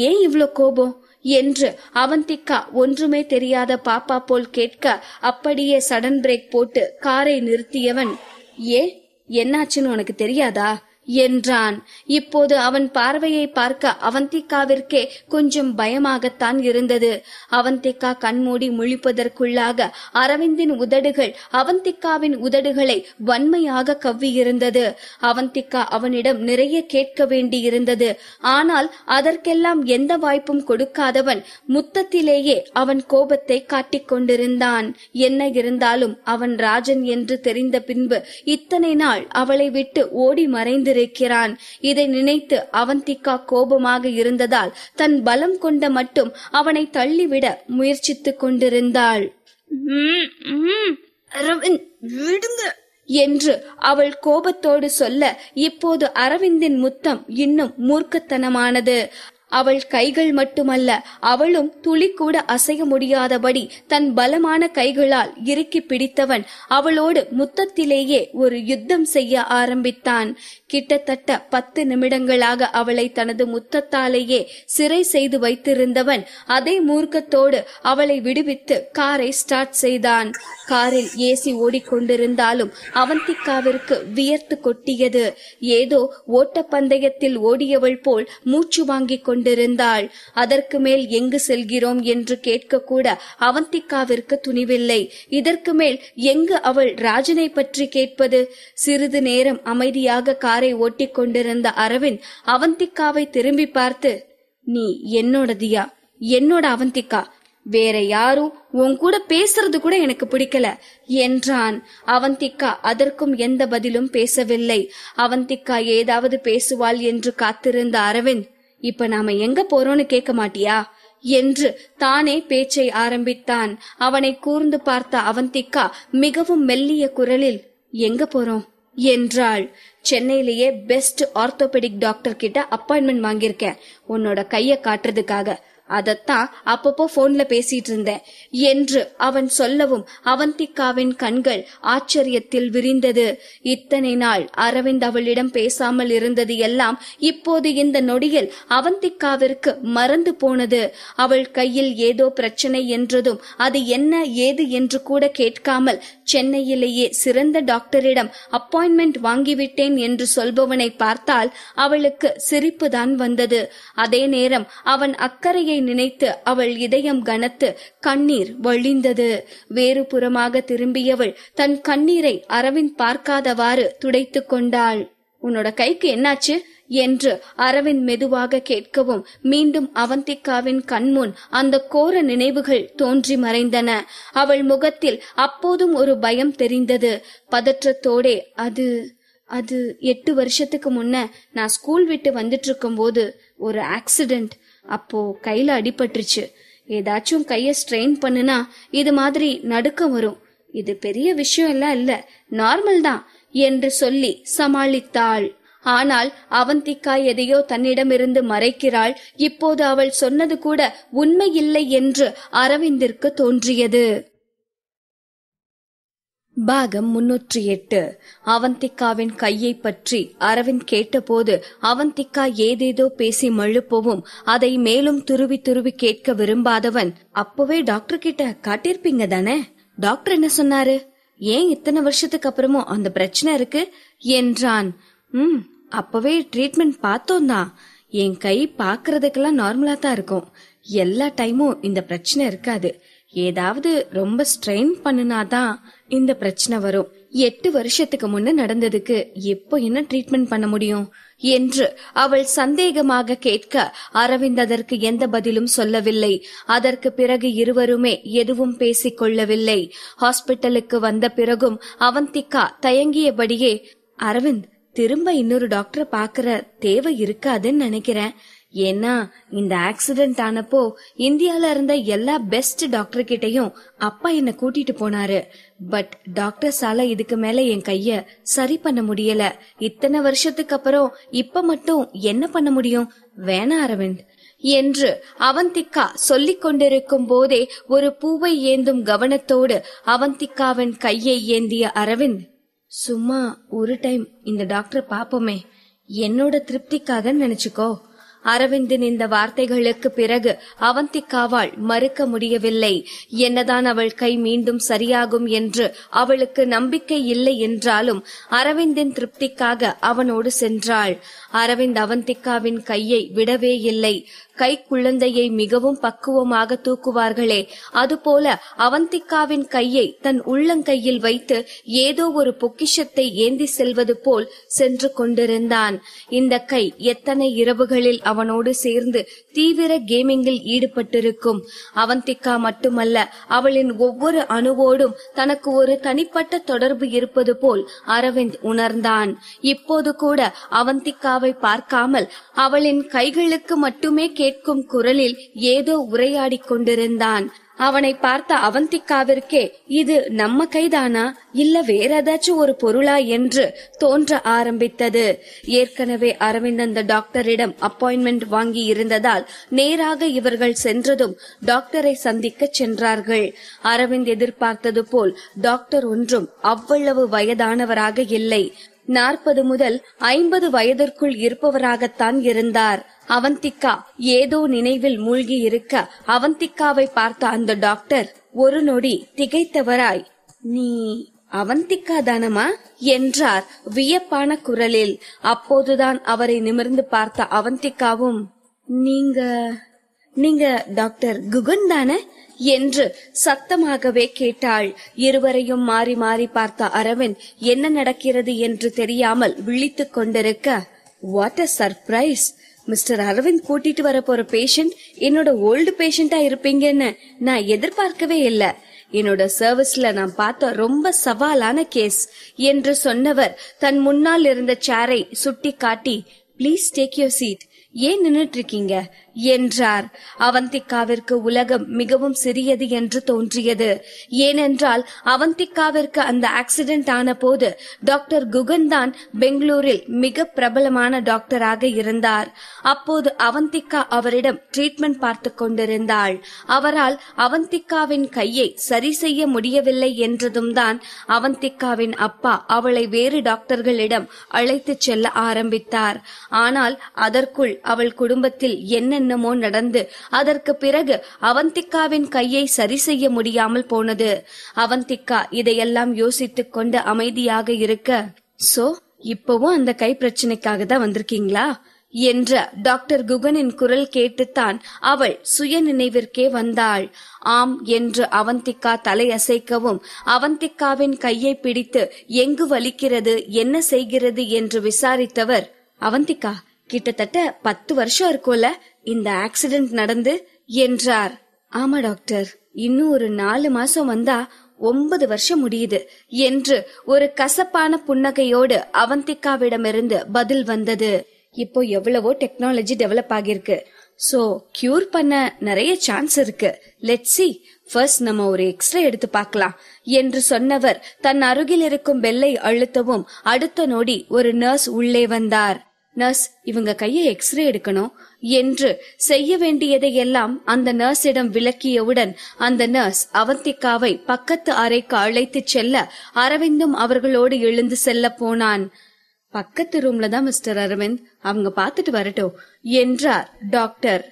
ஏன் இவ்ளோ கோபம் என்று அவந்திகா ஒன்றுமே தெரியாத பாப்பா போல் கேட்க, அப்படியே சடன் பிரேக் போட்டு காரை நிறுத்தியவன், என்னாச்சுன்னு உனக்கு தெரியாதா என்றான். இப்போது அவன் பார்வையை பார்க்க அவந்திகாவிற்கே கொஞ்சம் பயமாகத்தான் இருந்தது. அவந்திகா கண்மூடி முழிப்பதற்குள்ளாக அரவிந்தின் உதடுகள் அவந்திகாவின் உதடுகளை வன்மையாக கவ்வியிருந்தது. அவந்திகா அவனிடம் நிறைய கேட்க வேண்டியிருந்தது. ஆனால் அதற்கெல்லாம் எந்த வாய்ப்பும் கொடுக்காதவன் முத்தத்திலேயே அவன் கோபத்தை காட்டிக் கொண்டிருந்தான். என்ன இருந்தாலும் அவன் ராஜன் என்று தெரிந்த பின்பு இத்தனை நாள் அவளை விட்டு ஓடி மறைந்திருக்கிறான். இதை நினைத்து அவந்திகா கோபமாக இருந்ததால் தன் பலம் கொண்ட மட்டும் அவனை தள்ளிவிட முயற்சித்துக் கொண்டிருந்தாள். விடுங்க என்று அவள் கோபத்தோடு சொல்ல, இப்போது அரவிந்தின் முத்தம் இன்னும் மூர்க்கத்தனமானது. அவள் கைகள் மட்டுமல்ல, அவளும் துளி கூட அசைய முடியாதபடி தன் பலமான கைகளால் இறுக்கி பிடித்தவன் அவளோடு முத்தத்திலேயே ஒரு யுத்தம் செய்ய ஆரம்பித்தான். கிட்டத்தட்ட 10 நிமிடங்களாக அவளை தனது முத்தத்தாலேயே சிறை செய்து வைத்திருந்தவன் அதே மூர்க்கத்தோடு அவளை விடுவித்து காரை ஸ்டார்ட் செய்தான். காரில் ஏசி ஓடிக்கொண்டிருந்தாலும் அவந்திகாவிற்கு வியர்த்து கொட்டியது. ஏதோ ஓட்டப்பந்தயத்தில் ஓடியவள் போல் மூச்சு வாங்கிக் கொண்டிருந்தாள். அதற்கு மேல் எங்கு செல்கிறோம் என்று கேட்க கூட அவந்திகாவிற்கு துணிவில்லை. இதற்கு மேல் எங்கு அவள் ராஜனை பற்றி கேட்பது? சிறிது நேரம் அமைதியாக காரை ஓட்டிக் கொண்டிருந்த அரவிந்த் அவந்திகாவை திரும்பி பார்த்து, நீ என்னோட தியா, என்னோட அவந்திகா, வேற யாரும் உன் கூட பேசுறது கூட எனக்கு பிடிக்கல என்றான். அவந்திகா அதற்கும் எந்த பதிலும் பேசவில்லை. அவந்திகா ஏதாவது பேசுவாள் என்று காத்திருந்த அரவிந்த், இப்ப நாம எங்க போறோம்னு கேட்க மாட்டியா என்று தானே பேச்சை ஆரம்பித்தான். அவனை கூர்ந்து பார்த்த அவந்திகா மிகவும் மெல்லிய குரலில், எங்க போறோம் என்றாள். சென்னையிலேயே பெஸ்ட் ஆர்த்தோபெடிக் டாக்டர் கிட்ட அப்பாயின்மெண்ட் வாங்கியிருக்கேன், உன்னோட கைய காட்டுறதுக்காக. அதத்தான் அப்பப்போ போன்ல பேசிட்டு இருந்தேன் என்று அவன் சொல்லவும் அவந்திகாவின் கண்கள் ஆச்சரியத்தில் விரிந்தது. இத்தனை நாள் அரவிந்த் அவளிடம் பேசாமல் இருந்தது எல்லாம் இப்போது இந்த நொடியில் அவந்திகாவிற்கு மறந்து போனது. அவள் கையில் ஏதோ பிரச்சனை என்றதும் அது என்ன ஏது என்று கூட கேட்காமல் சென்னையிலேயே சிறந்த டாக்டரிடம் அப்பாயின்மெண்ட் வாங்கிவிட்டேன் என்று சொல்பவனை பார்த்தால் அவளுக்கு சிரிப்புதான் வந்தது. அதே நேரம் அவன் அக்கறையை நினைத்து அவள் இதயம் கனத்து கண்ணீர் வழிந்தது. வேறு புறமாக திரும்பியவள் தன் கண்ணீரை அரவிந்த் பார்க்காதவாறு துடைத்து கொண்டாள். உன்னோட கைக்கு என்னாச்சு என்று அரவிந்த் மெதுவாக கேட்கவும் மீண்டும் அவந்திகாவின் கண்முன் அந்த கோர நினைவுகள் தோன்றி மறைந்தன. அவள் முகத்தில் அப்போதும் ஒரு பயம் தெரிந்தது. பதற்றத்தோடே, அது 8 வருஷத்துக்கு முன்ன நான் ஸ்கூல் விட்டு வந்துட்டு இருக்கும் போது ஒரு ஆக்சிடென்ட். அப்போ கையில அடிபட்டுருச்சு. ஏதாச்சும் கைய ஸ்ட்ரெயின் பண்ணுனா இது மாதிரி நடுக்கம் வரும். இது பெரிய விஷயம் எல்லாம் இல்ல, நார்மல் தான் என்று சொல்லி சமாளித்தாள். ஆனால் அவந்திகா எதையோ தன்னிடமிருந்து மறைக்கிறாள். இப்போது அவள் சொன்னது கூட உண்மையில்லை என்று அரவிந்திற்கு தோன்றியது. பாகம் 308. அவந்திகாவின் கையை பற்றி அரவிந்த் கேட்டபோது அவந்திகா ஏதேதோ பேசி மழுப்பவும் அதை மேலும் துருவி துருவி கேட்க விரும்பாதவன், அப்பவே டாக்டர் கிட்ட காட்டியிருப்பீங்க தானே, டாக்டர் என்ன சொன்னாரு, ஏன் இத்தனை வருஷத்துக்கு அப்புறமும் அந்த பிரச்சனை இருக்கு என்றான். அப்பவே ட்ரீட்மெண்ட் பார்த்தோம் தான். என் கை பாக்குறதுக்கெல்லாம் நார்மலா தான் இருக்கும். எல்லா டைமும் இந்த பிரச்சனை இருக்காது. ஏதாவது ரொம்ப ஸ்ட்ரெயின் பண்ணுனாதான் இந்த பிரச்சனை வரும். 8 வருஷத்துக்கு முன்ன நடந்ததுக்கு எப்போ என்ன ட்ரீட்மெண்ட் பண்ண முடியும் என்று அவள் சந்தேகமாக கேட்க அரவிந்த் அதற்கு எந்த பதிலும் சொல்லவில்லை. அதற்கு பிறகு இருவருமே எதுவும் பேசிக் கொள்ளவில்லை. ஹாஸ்பிட்டலுக்கு வந்த பிறகும் அவந்திகா தயங்கியபடியே, அரவிந்த், திரும்ப இன்னொரு டாக்டரை பாக்குற தேவை இருக்காதுன்னு நினைக்கிறேன். ஏன்னா இந்த ஆக்சிடென்ட் ஆனப்போ இந்தியால இருந்த எல்லா பெஸ்ட் டாக்டர் கிட்டையும் அப்பா என்ன கூட்டிட்டு போனாரு. பட் டாக்டர்ஸால இதுக்கு மேல என் கைய சரி பண்ண முடியல. இத்தனை வருஷத்துக்கு அப்புறம் இப்ப மட்டும் என்ன பண்ண முடியும்? வேணா அரவிந்த் என்று அவந்திகா சொல்லிக் கொண்டிருக்கும் போதே ஒரு பூவை ஏந்தும் கவனத்தோடு அவந்திகாவின் கையை ஏந்திய அரவிந்த், சும்மா ஒரு டைம் இந்த டாக்டர் பாப்போமே, என்னோட திருப்திக்காக நினைச்சுக்கோ. அரவிந்தின் இந்த வார்த்தைகளுக்கு பிறகு அவந்திகாவால் மறுக்க முடியவில்லை. என்னதான் அவள் கை மீண்டும் சரியாகும் என்று அவளுக்கு நம்பிக்கை இல்லை என்றாலும் அரவிந்தின் திருப்திக்காக அவனோடு சென்றாள். அரவிந்த் அவந்திகாவின் கையை விடவே இல்லை. கை குழந்தையை மிகவும் பக்குவமாக தூக்குவார்களே, அதுபோல அவந்திகாவின் கையை தன் உள்ளங்கையில் வைத்து ஏதோ ஒரு பொக்கிஷத்தை ஏந்தி செல்வது போல் சென்று கொண்டிருந்தான். இந்த கை எத்தனை இரவுகளில் அவனோடு சேர்ந்து தீவிர கேமிங்கில் ஈடுபட்டிருக்கும். அவந்திகா மட்டுமல்ல, அவளின் ஒவ்வொரு அணுவோடும் தனக்கு ஒரு தனிப்பட்ட தொடர்பு இருப்பது போல் அரவிந்த் உணர்ந்தான். இப்போது கூட அவந்திகாவை பார்க்காமல் அவளின் கைகளுக்கு மட்டுமே கேட்கும் குரலில் ஏதோ உரையாடிக் கொண்டிருந்தான். அவனை பார்த்த அவந்திகாவிற்கே இது நம்ம கைதானா இல்ல வேற ஏதாச்சும் ஒரு பொருளா என்று தோன்ற ஆரம்பித்தது. ஏற்கனவே அரவிந்த் அந்த டாக்டரிடம் அப்பாயின்மெண்ட் வாங்கி இருந்ததால் நேராக இவர்கள் சென்றதும் டாக்டரை சந்திக்க சென்றார்கள். அரவிந்த் எதிர்பார்த்தது போல் டாக்டர் ஒன்றும் அவ்வளவு வயதானவராக இல்லை. 40 முதல் 50 வயதிற்குள் இருப்பவராகத்தான் இருந்தார். அவந்திகா ஏதோ நினைவில் மூழ்கி இருக்க அவந்திகாவை பார்த்த அந்த டாக்டர் ஒரு நொடி திகைத்தவராய், "நீ அவந்திகா தானமா?" என்றார் வியப்பான குரலில். அப்போதுதான் அவரை நிமிர்ந்து பார்த்த அவந்திகாவும், நீங்க டாக்டர் குகன் தானே என்று சத்தமாகவே கேட்டாள். இருவரையும் மாறி மாறி பார்த்த அரவிந்த் என்ன நடக்கிறது என்று தெரியாமல் விழித்துக் கொண்டிருக்க, "what a surprise! Mister Aravind கூட்டிட்டு வர போற பேஷண்ட் என்னோட ஓல்டு பேஷண்டா இருப்பீங்கன்னு நான் எதிர்பார்க்கவே இல்ல. என்னோட சர்வீஸ்ல நான் பார்த்த ரொம்ப சவாலான கேஸ்" என்று சொன்னவர் தன் முன்னால் இருந்த சேரை சுட்டி காட்டி, "ப்ளீஸ் டேக் யுவர் சீட். ஏன் நின்னுட்டு இருக்கீங்க?" என்றார். அவந்திகாவிற்கு உலகம் மிகவும் சிறியது என்று தோன்றியது. ஏனென்றால் அவந்திகாவிற்கு அந்த ஆக்சிடென்ட் ஆன போது டாக்டர் குகன் தான் பெங்களூரில் மிக பிரபலமான டாக்டராக இருந்தார். அப்போது அவந்திகா அவரிடம் ட்ரீட்மெண்ட் பார்த்து கொண்டிருந்தாள். அவரால் அவந்திகாவின் கையை சரி செய்ய முடியவில்லை என்றதும் தான் அவந்திகாவின் அப்பா அவளை வேறு டாக்டர்களிடம் அழைத்து செல்ல ஆரம்பித்தார். ஆனால் அதற்குள் அவள் குடும்பத்தில் என்னென்னமோ நடந்து அதற்கு பிறகு அவந்திகாவின் கையை சரி செய்ய முடியாமல் போனது. அவந்திகா இதையெல்லாம் யோசித்துக் கொண்டு அமைதியாக இருக்க, "சோ இப்பவும் அந்த கை பிரச்சனைக்காக தான் வந்திருக்கீங்களா?" என்ற டாக்டர் குகனின் குரல் கேட்டுத்தான் அவள் சுய நினைவிற்கே வந்தாள். ஆம் என்று அவந்திகா தலையசைக்கவும் அவந்திகாவின் கையை பிடித்து எங்கு வலிக்கிறது, என்ன செய்கிறது என்று விசாரித்தவர், "அவந்திகா, கிட்டத்தட்ட 10 வருஷம் இருக்கும்ல இந்த ஆக்சிடென்ட் நடந்து" என்றார். "ஆமா டாக்டர், இன்னும் ஒரு 4 மாசம் வந்தா 9 வருஷம் முடியுது" என்று ஒரு கசப்பான புன்னகையோடு அவந்திகாவிடமிருந்து பதில் வந்தது. இப்போ எவ்வளவோ டெக்னாலஜி டெவலப் ஆகிருக்கு. சோ கியூர் பண்ண நிறைய சான்ஸ் இருக்கு. Let's see. ஃபர்ஸ்ட் நம்ம ஒரு எக்ஸ்ரே எடுத்து பார்க்கலாம் என்று சொன்னவர் தன் அருகில் இருக்கும் பெல்லை அழுத்தவும் அடுத்த நொடி ஒரு நர்ஸ் உள்ளே வந்தார். "நர்ஸ், இவங்க கையை எக்ஸ்ரே எடுக்கணும்" என்று செய்ய வேண்டியதையெல்லாம் அந்த நர்ஸிடம் விளக்கியவுடன் அந்த நர்ஸ் அவந்திகாவை பக்கத்து அறைக்கு அழைத்து செல்ல அரவிந்தும் அவர்களோடு எழுந்து செல்ல போனான். "பக்கத்து ரூம்ல தான் மிஸ்டர் அரவிந்த், அவங்க பாத்துட்டு வரட்டும்" என்றார் டாக்டர்.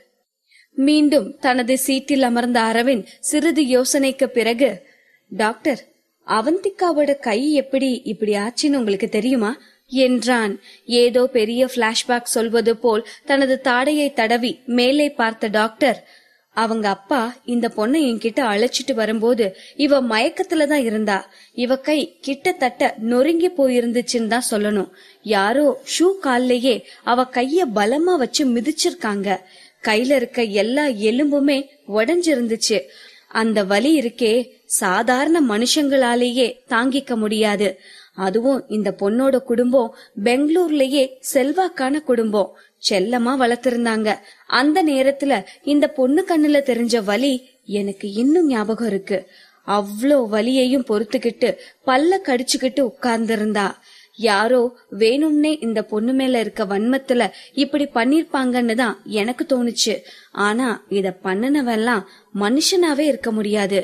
மீண்டும் தனது சீட்டில் அமர்ந்த அரவிந்த் சிறிது யோசனைக்கு பிறகு, "டாக்டர், அவந்திகாவோட கை எப்படி இப்படி ஆச்சுன்னு உங்களுக்கு தெரியுமா?" என்றான். ஏதோ பெரிய பிளாஷ்பேக் சொல்வது போல் தனது தாடையை தடவி மேலே பார்த்த டாக்டர், "அவங்க அப்பா இந்த பொண்ணை என்கிட்ட அழைச்சிட்டு வரும்போது இவ மயக்கத்துலதான் இருந்தா. இவ கை கிட்டத்தட்ட நொறுங்கி போயிருந்துச்சுன்னு தான் சொல்லணும். யாரோ ஷூ கால்லையே அவ கைய பலமா வச்சு மிதிச்சிருக்காங்க. கையில இருக்க எல்லா எலும்புமே உடைஞ்சிருந்துச்சு. அந்த வலி இருக்கே, சாதாரண மனுஷங்களாலேயே தாங்கிக்க முடியாது. அதுவும் இந்த பொண்ணோட குடும்பம் பெங்களூர்லயே செல்வாக்கான குடும்பம். செல்லமா வளர்த்திருந்தாங்க. அந்த நேரத்துல இந்த பொண்ணு கண்ணுல தெரிஞ்ச வலி எனக்கு இன்னும் ஞாபகம் இருக்கு. அவ்ளோ வலியையும் பொறுத்துக்கிட்டு பல்ல கடிச்சுக்கிட்டு உட்கார்ந்திருந்தா. யாரோ வேணும்னே இந்த பொண்ணு மேல இருக்க வன்மத்துல இப்படி பண்ணிருப்பாங்கன்னு தான் எனக்கு தோணுச்சு. ஆனா இத பண்ணனவெல்லாம் மனுஷனாவே இருக்க முடியாது."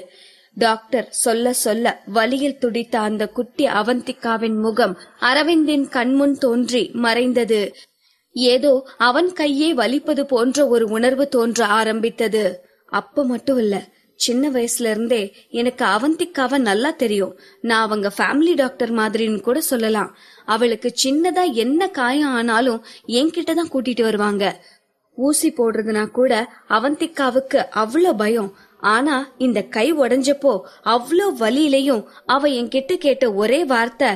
டாக்டர் சொல்ல சொல்ல வலியில் துடித்த அந்த குட்டி அவந்திகாவின் முகம் அரவிந்தின் கண்முன் தோன்றி மறைந்தது. ஏதோ அவன் கையே வலிப்பது போன்ற ஒரு உணர்வு தோன்ற ஆரம்பித்தது. அப்ப மட்டும் இல்ல, சின்ன வயசுல இருந்தே எனக்கு அவந்திக்காவ நல்லா தெரியும். நான் அவங்க ஃபேமிலி டாக்டர் மாதிரின்னு கூட சொல்லலாம். அவளுக்கு சின்னதா என்ன காயம் ஆனாலும் என்கிட்டதான் கூட்டிட்டு வருவாங்க. ஊசி போடுறதுனா கூட அவந்திக்காவுக்கு அவ்வளோ பயம். ஆனா இந்த கை உடைஞ்சப்போ அவ்வளோ வலியிலையும் அவ என்கிட்ட கேட்ட ஒரே வார்த்தை,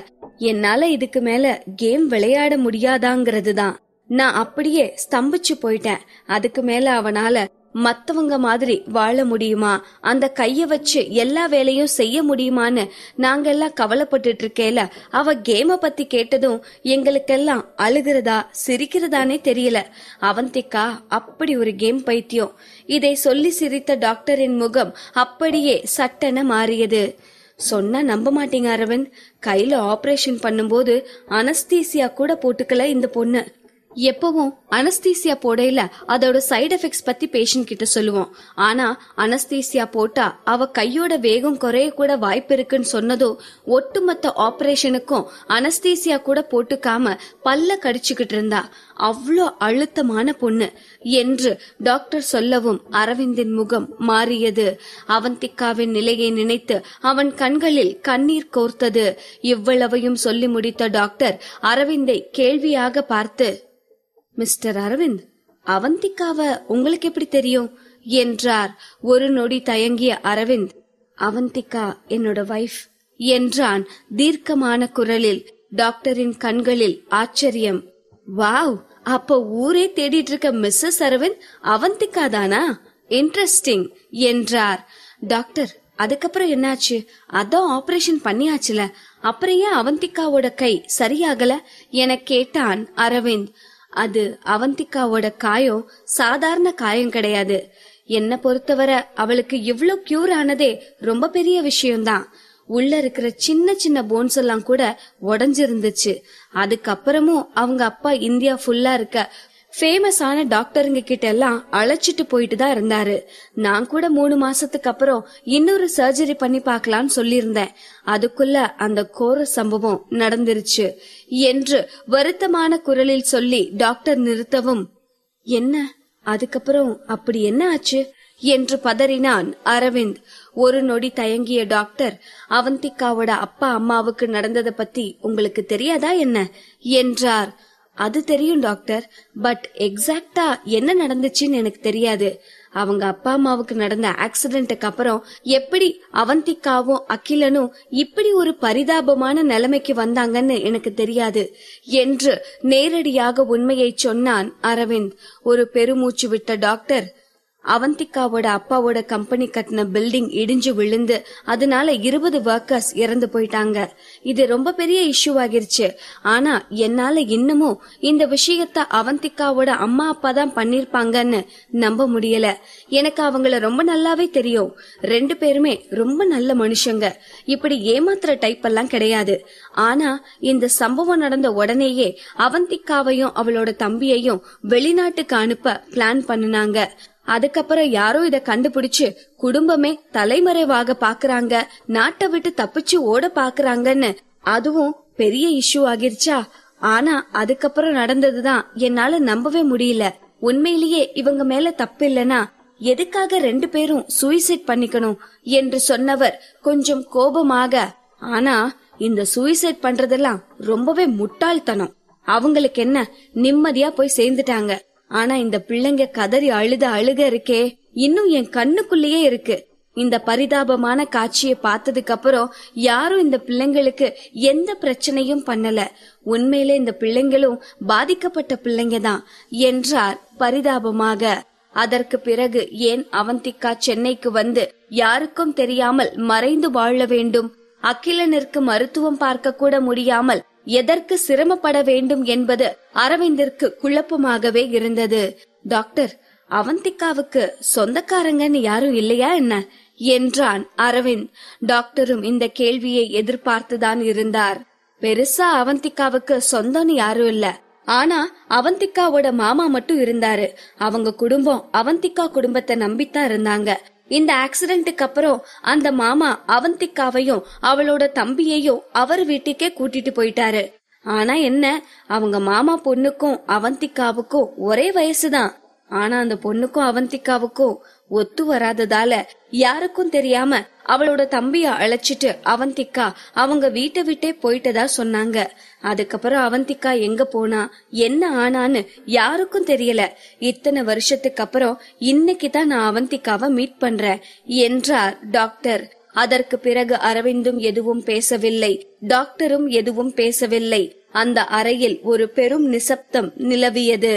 என்னால இதுக்கு மேல கேம் விளையாட முடியாதாங்கிறது தான். நான் அப்படியே ஸ்தம்பிச்சு போயிட்டேன். அதுக்கு மேல அவனால மத்தவங்க மாதிரி வாழ முடியுமா, அந்த கைய வச்சு எல்லா வேலையும் செய்ய முடியுமான்னு நாங்கெல்லாம் கவலைப்பட்டுட்டு இருக்கேல, அவ கேம பத்தி கேட்டதும் எங்களுக்கெல்லாம் அழுகிறதா சிரிக்கிறதானே தெரியல. அவந்திக்கா அப்படி ஒரு கேம் பைத்தியம். இதை சொல்லி சிரித்த டாக்டரின் முகம் அப்படியே சட்டென மாறியது. சொன்னா நம்ப மாட்டீங்க அரவிந்த், கையில ஆபரேஷன் பண்ணும்போது அனஸ்தீசியா கூட போட்டுக்கல இந்த பொண்ணு. எப்பவும் அனஸ்தீசியா போடையில அதோட சைடு எஃபெக்ட்ஸ் பத்தி பேஷண்ட் கிட்ட சொல்லுவோம். ஆனா அனஸ்தீசியா போட்டா அவ கையோட வேகம் குறைய கூட வாய்ப்பு இருக்குன்னு சொன்னதோ, ஒட்டுமொத்த ஆபரேஷனுக்கும் அனஸ்தீசியா கூட போட்டுக்காம பல்ல கடிச்சுக்கிட்டு இருந்தா. அவ்வளோ அழுத்தமான பொண்ணு என்று டாக்டர் சொல்லவும் அரவிந்தின் முகம் மாறியது. அவந்திக்காவின் நிலையை நினைத்து அவன் கண்களில் கண்ணீர் கோர்த்தது. இவ்வளவையும் சொல்லி முடித்த டாக்டர் அரவிந்தை கேள்வியாக பார்த்து, மிஸ்டர் அரவிந்த், அவந்திக்காவ உங்களுக்கு எப்படி தெரியும் என்றார். ஒரு நொடி தயங்கிய அரவிந்த், அவந்திகா என்னோட வைஃப் என்றான் தீர்க்கமான குரலில். டாக்டரின் கண்களில் ஆச்சரியம். வாவ், அப்ப ஊரே தேடிட்டு இருக்க மிஸ்ஸஸ் அரவிந்த் அவந்திகா தானா? இன்ட்ரெஸ்டிங் என்றார். டாக்டர், அதுக்கப்புறம் என்னாச்சு? அதான் ஆபரேஷன் பண்ணியாச்சுல, அப்புறம் ஏன் அவந்திகாவோட கை சரியாகல என கேட்டான் அரவிந்த். அது அவந்திகாவோட காயம் சாதாரண காயம் கிடையாது. என்ன பொறுத்தவரை அவளுக்கு இவ்ளோ கியூர் ஆனதே ரொம்ப பெரிய விஷயம்தான். உள்ள இருக்கிற சின்ன சின்ன போன்ஸ் எல்லாம் கூட உடைஞ்சிருந்துச்சு. அதுக்கப்புறமும் அவங்க அப்பா இந்தியா ஃபுல்லா இருக்க ஃபேமஸான டாக்டருங்க கிட்ட எல்லாம் அழைச்சிட்டு போயிட்டு தான் இருந்தாரு. நான் கூட 3 மாசத்துக்கு அப்புறம் இன்னொரு சர்ஜரி பண்ணி பாக்கலான்னு சொல்லியிருந்தேன். அதுக்குள்ள அந்த கோர சம்பவம் நடந்துருச்சு என்று வருத்தமான குரலில் சொல்லி டாக்டர் நிறுத்தவும், என்ன அதுக்கப்புறம் அப்படி என்ன ஆச்சு என்று பதறினான் அரவிந்த். ஒரு நொடி தயங்கிய டாக்டர், அவந்திகாவோட அப்பா அம்மாவுக்கு நடந்ததை பத்தி உங்களுக்கு தெரியாதா என்ன என்றார். அது தெரியும் டாக்டர், பட் எக்ஸாக்டா என்ன நடந்துச்சுன்னு எனக்கு தெரியாது. அவங்க அப்பா அம்மாவுக்கு நடந்த ஆக்சிடென்ட்டுக்கு அப்புறம் எப்படி அவந்திகாவும் அகிலனும் இப்படி ஒரு பரிதாபமான நிலைமைக்கு வந்தாங்கன்னு எனக்கு தெரியாது என்று நேரடியாக உண்மையை சொன்னான் அரவிந்த். ஒரு பெருமூச்சு விட்ட டாக்டர், அவந்திகாவோட அப்பாவோட கம்பெனி கட்டின பில்டிங் இடிஞ்சு விழுந்து அதனால 20 ஒர்க்கர்ஸ் இறந்து போயிட்டாங்க. இது ரொம்ப பெரிய இஷ்யூ ஆகிருச்சு. ஆனா என்னால இன்னமும் இந்த விஷயத்த அவந்திகாவோட அம்மா அப்பா தான் பண்ணிருப்பாங்கன்னு நம்ப முடியல. எனக்கு அவங்கள ரொம்ப நல்லாவே தெரியும். 2 பேருமே ரொம்ப நல்ல மனுஷங்க. இப்படி ஏமாத்துற டைப் எல்லாம் கிடையாது. ஆனா இந்த சம்பவம் நடந்த உடனேயே அவந்திகாவையும் அவளோட தம்பியையும் வெளிநாட்டுக்கு அனுப்ப பிளான் பண்ணுனாங்க. அதுக்கப்புறம் யாரோ இத கண்டுபிடிச்சு குடும்பமே தலைமறைவாக பாக்குறாங்க, நாட்டை விட்டு தப்பிச்சு ஓட பாக்குறாங்கன்னு அதுவும் பெரிய இஷ்யூ ஆகிருச்சா. ஆனா அதுக்கப்புறம் நடந்ததுதான் என்னால நம்பவே முடியல. உண்மையிலேயே இவங்க மேல தப்பு இல்லனா எதுக்காக 2 பேரும் சூசைட் பண்ணிக்கணும் என்று சொன்னவர் கொஞ்சம் கோபமாக, ஆனா இந்த சூசைட் பண்றதெல்லாம் ரொம்பவே முட்டாள்தனம். அவங்களுக்கு என்ன, நிம்மதியா போய் சேர்ந்துட்டாங்க. ஆனா இந்த பிள்ளைங்க கதறி அழுக இருக்கே, இன்னும் என் கண்ணுக்குள்ளேயே இருக்கு. இந்த பரிதாபமான காட்சியை பார்த்ததுக்கு அப்புறம் யாரும் இந்த பிள்ளைங்களுக்கு எந்த பிரச்சனையும் பண்ணல. உண்மையிலே இந்த பிள்ளைங்களும் பாதிக்கப்பட்ட பிள்ளைங்க தான் என்றார் பரிதாபமாக. அதற்கு பிறகு ஏன் அவந்திகா சென்னைக்கு வந்து யாருக்கும் தெரியாமல் மறைந்து வாழ வேண்டும்? அகிலனிற்கு மருத்துவம் பார்க்க கூட முடியாமல் எதற்கு சிரமப்பட வேண்டும் என்பது அரவிந்திற்கு குழப்பமாகவே இருந்தது. டாக்டர், அவந்திகாவுக்கு சொந்தக்காரங்கன்னு யாரும் இல்லையா என்ன என்றான் அரவிந்த். டாக்டரும் இந்த கேள்வியை எதிர்பார்த்துதான் இருந்தார். பெருசா அவந்திகாவுக்கு சொந்தம்னு யாரும் இல்ல. ஆனா அவந்திகாவோட மாமா மட்டும் இருந்தாரு. அவங்க குடும்பம் அவந்திகா குடும்பத்தை நம்பித்தான் இருந்தாங்க. இந்த ஆக்சிடென்ட்டுக்கு அப்புறம் அந்த மாமா அவந்திகாவையும் அவளோட தம்பியையும் அவர் வீட்டுக்கே கூட்டிட்டு போயிட்டாரு. ஆனா என்ன, அவங்க மாமா பொண்ணுக்கும் அவந்திகாவுக்கும் ஒரே வயசுதான். ஆனா அந்த பொண்ணுக்கும் அவந்திகாவுக்கும் ஒத்து வராததால யாருக்கும் தெரியாம அவளோட தம்பிய அழைச்சிட்டு அவந்திகா அவங்க வீட்டை விட்டே போயிட்டதா சொன்னாங்க. அதுக்கப்புறம் அவந்திகா எங்க போனா என்ன ஆனான்னு யாருக்கும் தெரியல. இத்தனை வருஷத்துக்கு அப்புறம் இன்னைக்குதான் நான் அவந்திகாவை மீட் பண்றேன் என்றார் டாக்டர். அதற்கு பிறகு அரவிந்தும் எதுவும் பேசவில்லை, டாக்டரும் எதுவும் பேசவில்லை. அந்த அறையில் ஒரு பெரும் நிசப்தம் நிலவியது.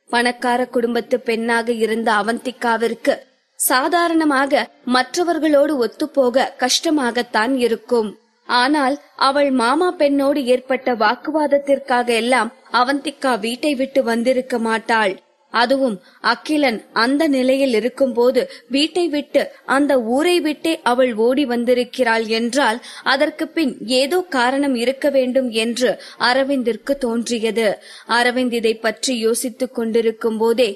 பணக்கார குடும்பத்து பெண்ணாக இருந்த அவந்திகாவிற்கு சாதாரணமாக மற்றவர்களோடு ஒத்துப்போக கஷ்டமாகத்தான் இருக்கும். ஆனால் அவள் மாமா பெண்ணோடு ஏற்பட்ட வாக்குவாதத்திற்காக எல்லாம் அவந்திகா வீட்டை விட்டு வந்திருக்க மாட்டாள். அதுவும் அகிலன் அந்த நிலையில் இருக்கும் போது வீட்டை விட்டு, அந்த ஊரை விட்டே அவள் ஓடி வந்திருக்கிறாள் என்றால் அதற்கு பின் ஏதோ காரணம் இருக்க வேண்டும் என்று அரவிந்திற்கு தோன்றியது. அரவிந்த் இதை பற்றி யோசித்துக் கொண்டிருக்கும் போதே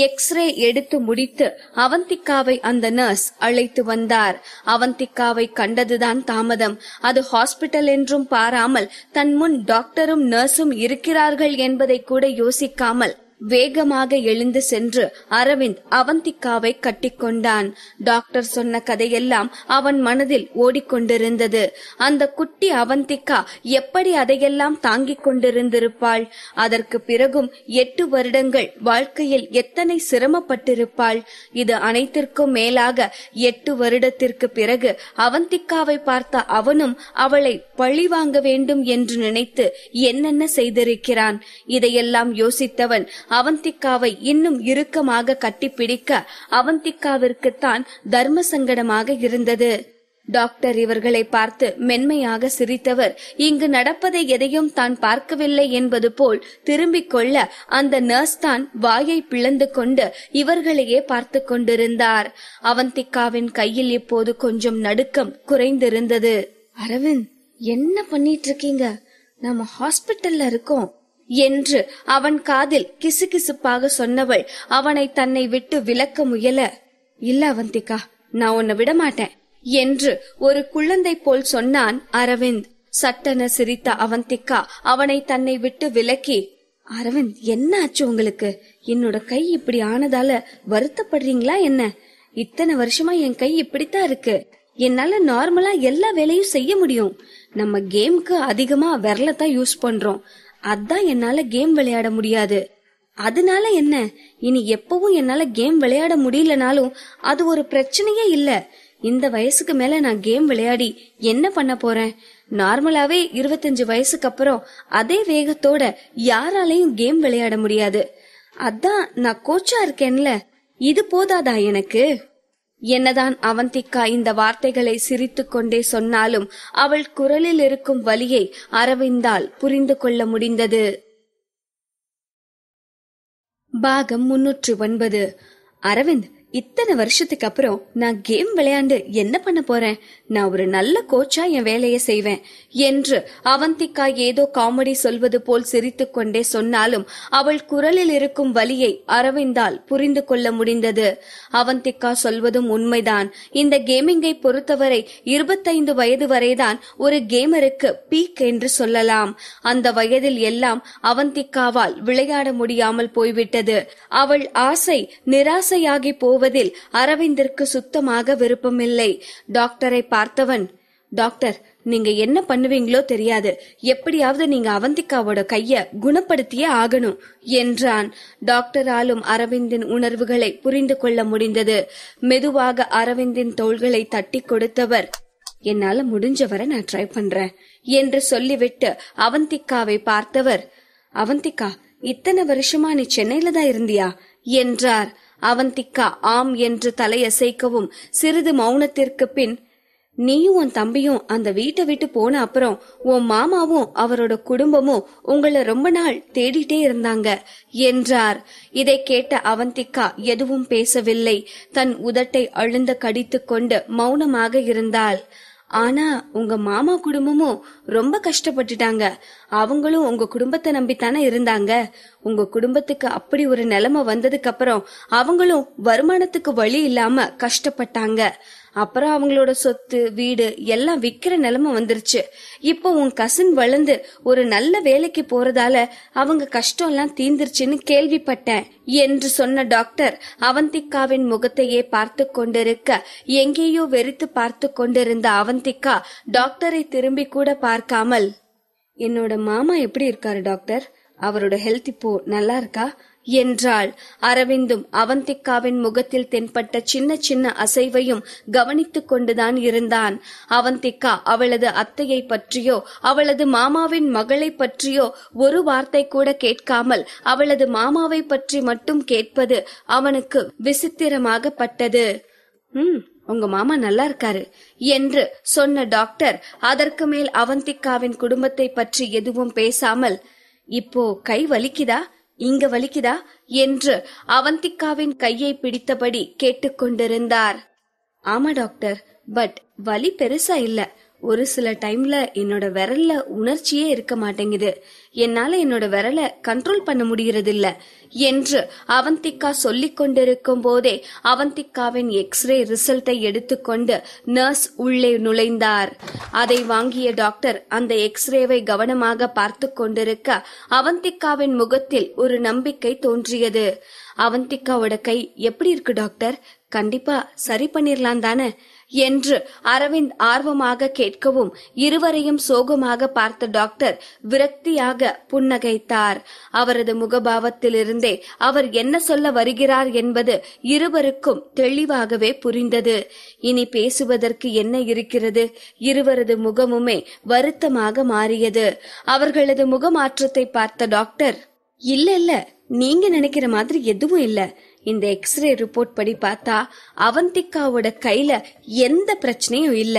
எக்ஸ்ரே எடுத்து முடித்து அவந்திகாவை அந்த நர்ஸ் அழைத்து வந்தார். அவந்திகாவை கண்டதுதான் தாமதம். அது ஹாஸ்பிட்டல் என்றும் பாராமல் தன் முன் டாக்டரும் நர்ஸும் இருக்கிறார்கள் என்பதை கூட யோசிக்காமல் வேகமாக எழுந்து சென்று அரவிந்த் அவந்திகாவை கட்டிக்கொண்டான். டாக்டர் சொன்ன கதையெல்லாம் அவன் மனதில் ஓடிக்கொண்டிருந்தது. அந்த குட்டி அவந்திகா எப்படி அதையெல்லாம் தாங்கிக் கொண்டிருந்திருப்பாள்? அதற்கு பிறகும் 8 வருடங்கள் வாழ்க்கையில் எத்தனை சிரமப்பட்டிருப்பாள்? இது அனைத்திற்கும் மேலாக 8 வருடத்திற்கு பிறகு அவந்திகாவை பார்த்த அவனும் அவளை பழி வாங்க வேண்டும் என்று நினைத்து என்னென்ன செய்திருக்கிறான்? இதையெல்லாம் யோசித்தவன் அவந்திகாவை இன்னும் இறுக்கமாக கட்டிப்பிடிக்க அவந்திகாவிற்குத்தான் தர்ம சங்கடமாக இருந்தது. டாக்டர் இவர்களை பார்த்து மென்மையாக சிரித்தவர் இங்கு நடப்பதை எதையும் தான் பார்க்கவில்லை என்பது போல் திரும்பிக் கொள்ள அந்த நர்ஸ் தான் வாயை பிளந்து கொண்டு இவர்களையே பார்த்து கொண்டிருந்தார். அவந்திகாவின் கையில் இப்போது கொஞ்சம் நடுக்கம் குறைந்திருந்தது. அரவிந்த், என்ன பண்ணிட்டு இருக்கீங்க? நம்ம ஹாஸ்பிட்டல்ல இருக்கோம் என்று அவன் காதில் கிசுகிசுப்பாக சொன்னவள் அவனை தன்னை விட்டு விலக்க முயல. இல்ல அவந்திகா, நான் உன்னை விடமாட்டேன் என்று ஒரு குழந்தை போல் சொன்னான் அரவிந்த். சட்டென சிரித்த அவந்திகா அவனை தன்னை விட்டு விலக்கி, அரவிந்த், என்ன ஆச்சு உங்களுக்கு? என்னோட கை இப்படி ஆனதால வருத்தப்படுறீங்களா என்ன? இத்தனை வருஷமா என் கை இப்படித்தான் இருக்கு. என்னால நார்மலா எல்லா வேலையும் செய்ய முடியும். நம்ம கேம்க்கு அதிகமா விரலத்தான் யூஸ் பண்றோம். அதான் என்னால கேம் விளையாட முடியாது. அதனால என்ன, இனி எப்பவும் என்னால கேம் விளையாட முடியலனாலும் அது ஒரு பிரச்சனையே இல்ல. இந்த வயசுக்கு மேல நான் கேம் விளையாடி என்ன பண்ண போறேன்? நார்மலாவே 25 வயசுக்கு அப்புறம் அதே வேகத்தோட யாராலையும் கேம் விளையாட முடியாது. அதான் நான் கோச்சா இருக்கேன்ல, இது போதாதா எனக்கு? என்னதான் அவந்திகா இந்த வார்த்தைகளை சிரித்துக் கொண்டே சொன்னாலும் அவள் குரலில் இருக்கும் வலியை அரவிந்தால் புரிந்து கொள்ள முடிந்தது. பாகம் 309. அரவிந்த், இத்தனை வருஷத்துக்கு அப்புறம் நான் கேம் விளையாண்டு என்ன பண்ண போறேன்? நான் ஒரு நல்ல கோச்சா என் வேலையை செய்வேன் என்று அவந்திகா ஏதோ காமெடி சொல்வது போல் சிரித்துக் கொண்டே சொன்னாலும் அவள் குரலில் இருக்கும் வலியை அரவிந்தால் புரிந்து கொள்ள முடிந்தது. அவந்திகா சொல்வதும் உண்மைதான். இந்த கேமிங்கை பொறுத்தவரை 25 வயது வரைதான் ஒரு கேமருக்கு பீக் என்று சொல்லலாம். அந்த வயதில் எல்லாம் அவந்திகாவால் விளையாட முடியாமல் போய்விட்டது. அவள் ஆசை நிராசையாகி போவதில் அரவிந்திற்கு சுத்தமாக விருப்பமில்லை. டாக்டரை பார்த்தவன், டாக்டர், நீங்க என்ன பண்ணுவீங்களோ தெரியாது, எப்படியாவது நீங்க அவந்திகாவோட கைய குணப்படுத்தியே ஆகணும் என்றான். டாக்டராலும் அரவிந்தின் உணர்வுகளை புரிந்து கொள்ள முடிந்தது. மெதுவாக அரவிந்தின் தோள்களை தட்டி கொடுத்தவர், என்னால முடிஞ்சவரை நான் ட்ரை பண்றேன் என்று சொல்லிவிட்டு அவந்திகாவை பார்த்தவர், அவந்திகா, இத்தனை வருஷமா நீ சென்னையில தான் இருந்தியா என்றார். அவந்திகா ஆம் என்று தலையசைக்கவும் சிறிது மௌனத்திற்கு பின், நீயும் உன் தம்பியும் அந்த வீட்டை விட்டு போன அப்புறம் உன் மாமாவும் அவரோட குடும்பமும் உங்களை ரொம்ப நாள் தேடிட்டே இருந்தாங்க என்றார். இதை கேட்ட அவந்திகா எதுவும் பேசவில்லை. தன் உதட்டை அழுந்த கடித்து கொண்டு மௌனமாக இருந்தாள். ஆனா உங்க மாமா குடும்பமும் ரொம்ப கஷ்டப்பட்டுட்டாங்க. அவங்களும் உங்க குடும்பத்தை நம்பித்தானே இருந்தாங்க. உங்க குடும்பத்துக்கு அப்படி ஒரு நிலைமை வந்ததுக்கு அப்புறம் அவங்களும் வருமானத்துக்கு வழி இல்லாம கஷ்டப்பட்டாங்க. அப்புறம் அவங்களோட சொத்து வீடு எல்லாம் விக்கிற நிலைமை வந்துருச்சு. இப்போ உன் கசின் வளர்ந்து ஒரு நல்ல வேலைக்கு போறதால அவங்க கஷ்டம் எல்லாம் தீந்துருச்சுன்னு கேள்விப்பட்டேன் என்று சொன்ன டாக்டர் அவந்திகாவின் முகத்தையே பார்த்து கொண்டிருக்க, எங்கேயோ வெறித்து பார்த்து கொண்டிருந்த அவந்திகா டாக்டரை திரும்பி கூட பார்க்காமல், என்னோட மாமா எப்படி இருக்காரு டாக்டர், அவரோட ஹெல்த் இப்போ நல்லா இருக்கா என்றாள். அரவிந்தும் அவந்திகாவின் முகத்தில் தென்பட்ட சின்ன சின்ன அசைவையும் கவனித்துக் கொண்டுதான் இருந்தான். அவந்திகா அவளது அத்தையை பற்றியோ அவளது மாமாவின் மகளை பற்றியோ ஒரு வார்த்தை கூட கேட்காமல் அவளது மாமாவை பற்றி மட்டும் கேட்பது அவனுக்கு விசித்திரமாக பட்டது. உங்க மாமா நல்லா இருக்காரு என்று சொன்ன டாக்டர் அதற்கு மேல் அவந்திகாவின் குடும்பத்தை பற்றி எதுவும் பேசாமல், இப்போ கை வலிக்குதா, இங்க வலிக்குதா என்று அவந்திகாவின் கையை பிடித்தபடி கேட்டுக்கொண்டிருந்தார். ஆமா டாக்டர், பட் வலி பெருசா இல்ல. ஒரு சில டைம்ல என்னோட விரல்ல உணர்ச்சியே இருக்க மாட்டேங்குது. என்னால என்னோட விரலை கண்ட்ரோல் பண்ண முடியறது இல்ல என்று அவந்திகா சொல்லிக் கொண்டிருக்கும் போதே அவந்திகாவின் எக்ஸ்ரே ரிசல்ட்டை எடுத்துக்கொண்டு நர்ஸ் உள்ளே நுழைந்தார். அதை வாங்கிய டாக்டர் அந்த எக்ஸ்ரேவை கவனமாக பார்த்து கொண்டிருக்க அவந்திகாவின் முகத்தில் ஒரு நம்பிக்கை தோன்றியது. அவந்திகாவோட கை எப்படி இருக்கு டாக்டர், கண்டிப்பா சரி பண்ணிரலாம் தானே என்று அரவிந்த் ஆர்வமாக கேட்கவும் இருவரையும் சோகமாக பார்த்த டாக்டர் விரக்தியாக புன்னகைத்தார். அவரது முகபாவத்திலிருந்தே அவர் என்ன சொல்ல வருகிறார் என்பது இருவருக்கும் தெளிவாகவே புரிந்தது. இனி பேசுவதற்கு என்ன இருக்கிறது? இருவரது முகமுமே வருத்தமாக மாறியது. அவர்களது முகமாற்றத்தை பார்த்த டாக்டர், இல்ல நீங்க நினைக்கிற மாதிரி எதுவும் இல்ல, இந்த எக்ஸ்ரே ரிப்போர்ட் படி பார்த்தா அவந்திகாவோட கையில எந்த பிரச்சனையும் இல்ல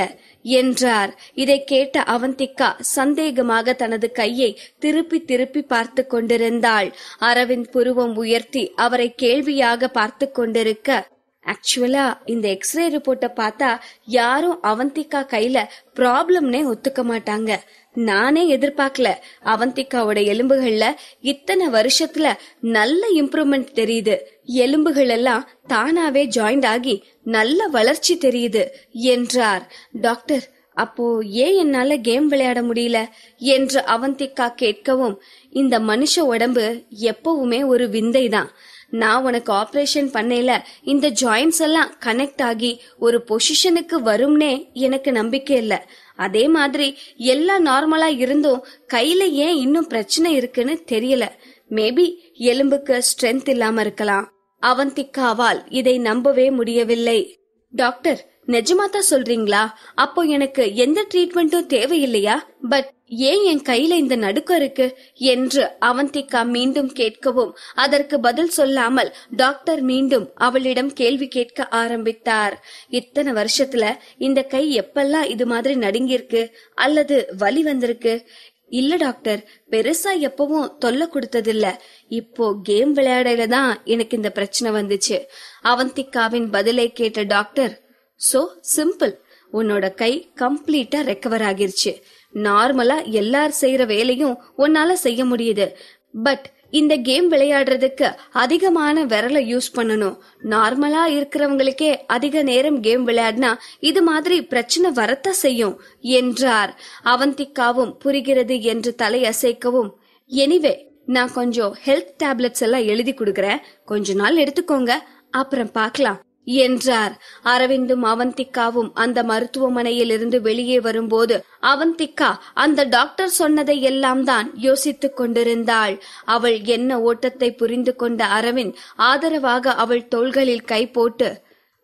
என்றார். இதை கேட்ட அவந்திகா சந்தேகமாக தனது கையை திருப்பி திருப்பி பார்த்து கொண்டிருந்தாள். அரவிந்த் புருவம் உயர்த்தி அவரை கேள்வியாக பார்த்து கொண்டிருக்க, ஆக்சுவலா இந்த எக்ஸ்ரே ரிப்போர்ட்ட பார்த்தா யாரும் அவந்திகா கையில ப்ராப்ளம்னே ஒத்துக்க மாட்டாங்க. நானே எதிர்பார்க்கல. அவந்திகாவோட எலும்புகள்ல இத்தனை வருஷத்துல நல்ல இம்ப்ரூவ்மெண்ட் தெரியுது. எலும்புகள் எல்லாம் தானாவே ஜாயிண்ட் ஆகி நல்ல வளர்ச்சி தெரியுது என்றார். டாக்டர், அப்போ ஏன் என்னால கேம் விளையாட முடியல என்று அவந்திகா கேட்கவும், இந்த மனுஷ உடம்பு எப்பவுமே ஒரு விந்தைதான். நான் உனக்கு ஆபரேஷன் பண்ணையில இந்த ஜாயின்ஸ் எல்லாம் கனெக்ட் ஆகி ஒரு பொசிஷனுக்கு வரும்னே எனக்கு நம்பிக்கை இல்ல. அதே மாதிரி எல்லாம் நார்மலா இருந்தும் கையில ஏன் இன்னும் பிரச்சனை இருக்குன்னு தெரியல. மேபி எலும்புக்கு ஸ்ட்ரென்த் இல்லாம இருக்கலாம். அவந்திகாவால் இதை நம்பவே முடியவில்லை. டாக்டர், நிஜமாதான் சொல்றீங்களா? அப்போ எனக்கு எந்த ட்ரீட்மெண்ட்டும் தேவையில்லையா? பட் ஏன் என் கையில இந்த நடுக்கம் இருக்கு என்று அவந்திகா மீண்டும் கேட்கவும் அதற்கு பதில் சொல்லாமல் டாக்டர் மீண்டும் அவளிடம் கேள்வி கேட்க ஆரம்பித்தார். இத்தனை வருஷத்துல இந்த கை எப்பெல்லாம் இது மாதிரி நடுங்கிருக்கு அல்லது வலி வந்திருக்கு? இல்ல டாக்டர், பெருசா எப்பவும் தொல்லை கொடுத்ததில்ல. இப்போ கேம் விளையாடையில தான் எனக்கு இந்த பிரச்சனை வந்துச்சு. அவந்திகாவின் பதிலை கேட்ட டாக்டர், சோ சிம்பிள், உன்னோட கை கம்ப்ளீட்டா ரெக்கவர் ஆகிருச்சு. நார்மலா எல்லாரும் செய்யற வேலையும் உன்னால செய்ய முடியுது. பட் இந்த கேம் விளையாடுறதுக்கு அதிகமான விரலை யூஸ் பண்ணணும். நார்மலா இருக்கிறவங்களுக்கே அதிக நேரம் கேம் விளையாடினா இது மாதிரி பிரச்சனை வரத்த செய்யும் என்றார். அவந்திகாவும் புரிகிறது என்று தலை அசைக்கவும், எனிவே நான் கொஞ்சம் ஹெல்த் டேப்லெட்ஸ் எல்லாம் எழுதி கொடுக்கறேன், கொஞ்ச நாள் எடுத்துக்கோங்க, அப்புறம் பார்க்கலாம் என்றார். அரவிந்தும் அவந்திகாவும் அந்த மருத்துவமனையில் இருந்து வெளியே வரும்போது அவந்திகா அந்த டாக்டர் சொன்னதை எல்லாம் தான் யோசித்துக் கொண்டிருந்தாள். அவள் என்ன ஓட்டத்தை புரிந்து கொண்ட அரவிந்த் ஆதரவாக அவள் தோள்களில் கை போட்டு,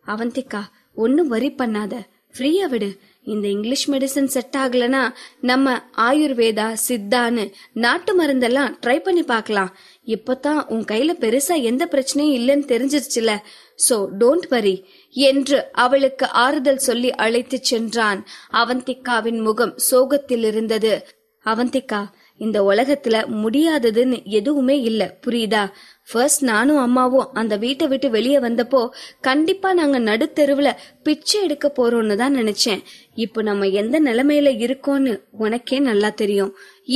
அவந்திகா ஒன்னும் வரி பண்ணாத, ஃப்ரீயா விடு. இந்த இங்கிலீஷ் மெடிசன் செட் ஆகலனா நம்ம ஆயுர்வேதா சித்தான்னு நாட்டு மருந்தெல்லாம் ட்ரை பண்ணி பார்க்கலாம். இப்பதான் உன் கையில பெருசா எந்த பிரச்சனையும் இல்லைன்னு தெரிஞ்சிருச்சுல, சோ டோன்ட் வரி என்று அவளுக்கு ஆறுதல் சொல்லி அழைத்து சென்றான். அவந்திகாவின் முகம் சோகத்தில் இருந்தது. அவந்திகா, இந்த உலகத்துல முடியாததுன்னு எதுவுமே இல்ல, புரியுதா? ஃபர்ஸ்ட் நானும் அம்மாவும் அந்த வீட்டை விட்டு வெளியே வந்தப்போ கண்டிப்பா நாங்க நடுத்தெருவுல பிச்சை எடுக்க போறோம்னு தான் நினைச்சேன். இப்போ நம்ம எந்த நிலைமையில இருக்கோம்னு உனக்கே நல்லா தெரியும்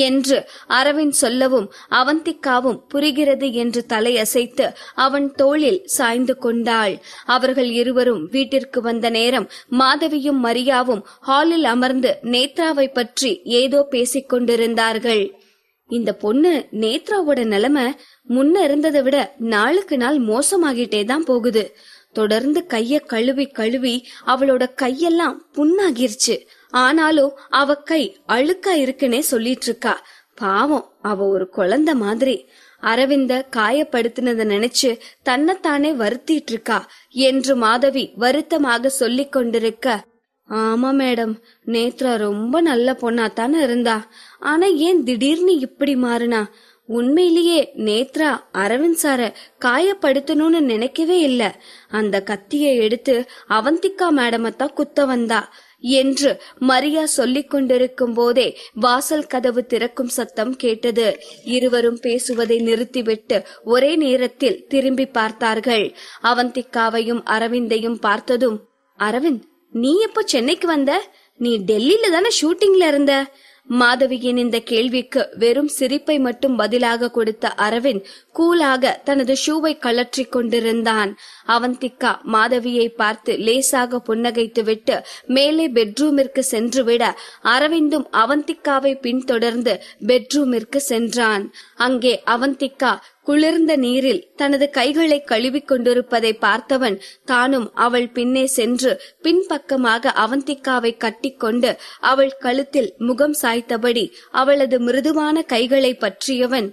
என்று அரவிந்த் சொல்லவும் அவந்திக்காவும் புரிகிறது என்று தலையசைத்து அவன் தோளில் சாய்ந்து கொண்டாள். அவர்கள் இருவரும் வீட்டிற்கு வந்த நேரம் மாதவியும் மரியாவும் ஹாலில் அமர்ந்து நேத்ராவை பற்றி ஏதோ பேசிக் கொண்டிருந்தார்கள். இந்த பொண்ணு நேத்ராவோட நிலைமை முன்ன இருந்ததை விட நாளுக்கு நாள் மோசமாகிட்டே தான் போகுது. தொடர்ந்து கைய கழுவி கழுவி அவளோட கையெல்லாம் புண்ணாகிருச்சு. ஆனாலும் அவ கை அழுக்கா இருக்குன்னே சொல்லிட்டு இருக்கா. பாவம், அவ ஒரு குழந்தை மாதிரி. அரவிந்த காயப்படுத்தினத நினைச்சு தன்னைத்தானே வருத்திட்டு இருக்கா என்று மாதவி வருத்தமாக சொல்லிக் கொண்டிருக்க, ஆமா மேடம், நேத்ரா ரொம்ப நல்ல பொண்ணாத்தானே இருந்தா. ஆனா ஏன் திடீர்னு இப்படி மாறினா? உண்மையிலேயே நேத்ரா அரவிந்த் சார காயப்படுத்தணும்னு நினைக்கவே இல்ல. அந்த கத்தியை எடுத்து அவந்திகா மேடமத்தான் குத்த வந்தா என்று மரியா சொல்லிக் கொண்டிருக்கும் போதே வாசல் கதவு திறக்கும் சத்தம் கேட்டது. இருவரும் பேசுவதை நிறுத்திவிட்டு ஒரே நேரத்தில் திரும்பி பார்த்தார்கள். அவந்திகாவையும் அரவிந்தையும் பார்த்ததும், அரவிந்த், நீ எப்போ சென்னைக்கு வந்த? நீ டெல்லியில தானே ஷூட்டிங்ல இருந்த? மாதவியின் இந்த கேள்விக்கு வெறும் சிரிப்பை மட்டும் பதிலாக கொடுத்த அரவிந்த் கூலாக தனது ஷூவை கழற்றி கொண்டிருந்தான். அவந்திகா மாதவியை பார்த்து லேசாக புன்னகைத்து விட்டு மேலே பெட்ரூமிற்கு சென்று விட அரவிந்தும் அவந்திகாவை பின்தொடர்ந்து பெட்ரூமிற்கு சென்றான். அங்கே அவந்திகா குளிர்ந்த நீரில் தனது கைகளை கழுவிக் கொண்டிருப்பதை பார்த்தவன் தானும் அவள் பின்னே சென்று பின்பக்கமாக அவந்திகாவை கட்டிக்கொண்டு அவள் கழுத்தில் முகம் சாய்த்தபடி அவளது மிருதுவான கைகளை பற்றியவன்,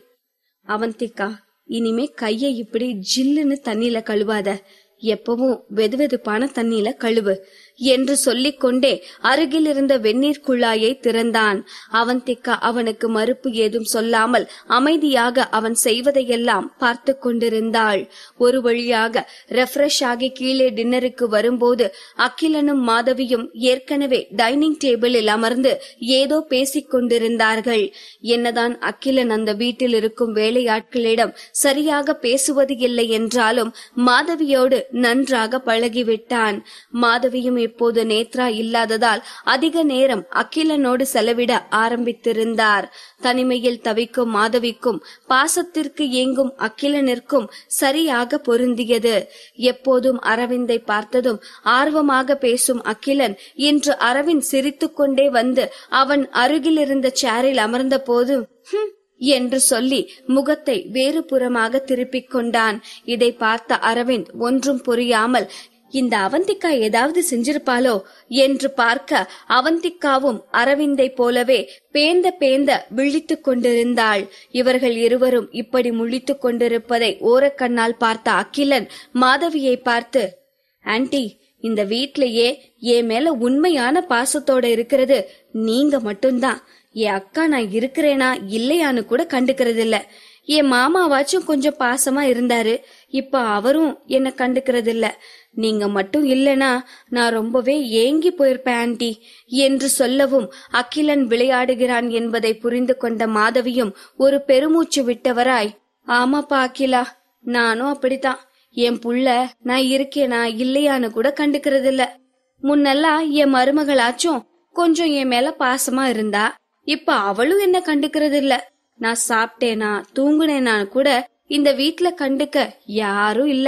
அவந்திகா, இனிமே கையை இப்படி ஜில்லுன்னு தண்ணில கழுவாத, எப்பவும் வெதுவெதுப்பான தண்ணில கழுவு என்று சொல்லிக்கொண்டே அருகில் இருந்த வெந்நீர் குழாயை திறந்தான். அவந்திகா அவனுக்கு மறுப்பு ஏதும் சொல்லாமல் அமைதியாக அவன் செய்வதையெல்லாம் பார்த்து கொண்டிருந்தாள். ஒரு வழியாக ரெஃப்ரெஷ் ஆகி கீழே டின்னருக்கு வரும்போது அகிலனும் மாதவியும் ஏற்கனவே டைனிங் டேபிளில் அமர்ந்து ஏதோ பேசிக் கொண்டிருந்தார்கள். என்னதான் அகிலன் அந்த வீட்டில் இருக்கும் வேலையாட்களிடம் சரியாக பேசுவது இல்லை என்றாலும் மாதவியோடு நன்றாக பழகிவிட்டான். மாதவியும் இப்போது நேத்ரா இல்லாததால் அதிக நேரம் அகிலனோடு செலவிட ஆரம்பித்திருந்தார். தனிமையில் தவிக்கும் மாதவிக்கும் பாசத்திற்கு ஏங்கும் அகிலனிற்கும் சரியாக பொருந்தியது. எப்போதும் அரவிந்தை பார்த்ததும் ஆர்வமாக பேசும் அகிலன் இன்று அரவிந்த் சிரித்துக்கொண்டே வந்து அவன் அருகில் இருந்த சேரில் அமர்ந்த போது என்று சொல்லி முகத்தை வேறு புறமாக திருப்பிக் கொண்டான். இதை பார்த்த அரவிந்த் ஒன்றும் புரியாமல், இந்த அவந்திகா ஏதாவது செஞ்சிருப்பாளோ என்று பார்க்க அவந்திகாவும் அரவிந்தை போலவே பேந்த விழித்துக் கொண்டிருந்தாள். இவர்கள் இருவரும் இப்படி முழித்துக் கொண்டிருப்பதை ஓரக்கண்ணால் பார்த்த அகிலன் மாதவியை பார்த்து, ஆன்ட்டி, இந்த வீட்லயே என் மேல உண்மையான பாசத்தோட இருக்கிறது நீங்க மட்டும்தான். என் அக்கா நான் இருக்கிறேனா இல்லையான்னு கூட கண்டுக்கிறது இல்ல. என் மாமாவாச்சும் கொஞ்சம் பாசமா இருந்தாரு, இப்ப அவரும் என்ன கண்டுக்கிறது இல்ல. நீங்க மட்டும் இல்லனா நான் ரொம்பவே ஏங்கி போயிருப்பேன் ஆன்ட்டி என்று சொல்லவும் அகிலன் விளையாடுகிறான் என்பதை புரிந்து கொண்ட மாதவியும் ஒரு பெருமூச்சு விட்டவராய், ஆமாப்பா அகிலா, நானும் அப்படித்தான். என் புள்ள நான் இருக்கேனா இல்லையான்னு கூட கண்டுக்கிறது இல்ல. முன்னெல்லாம் என் மருமகளாச்சும் கொஞ்சம் என் மேல பாசமா இருந்தா, இப்ப அவளும் என்ன கண்டுக்கிறது இல்ல. நான் சாப்பிட்டேனா தூங்குனேனா கூட இந்த வீட்ல கண்டுக்க யாரும் இல்ல.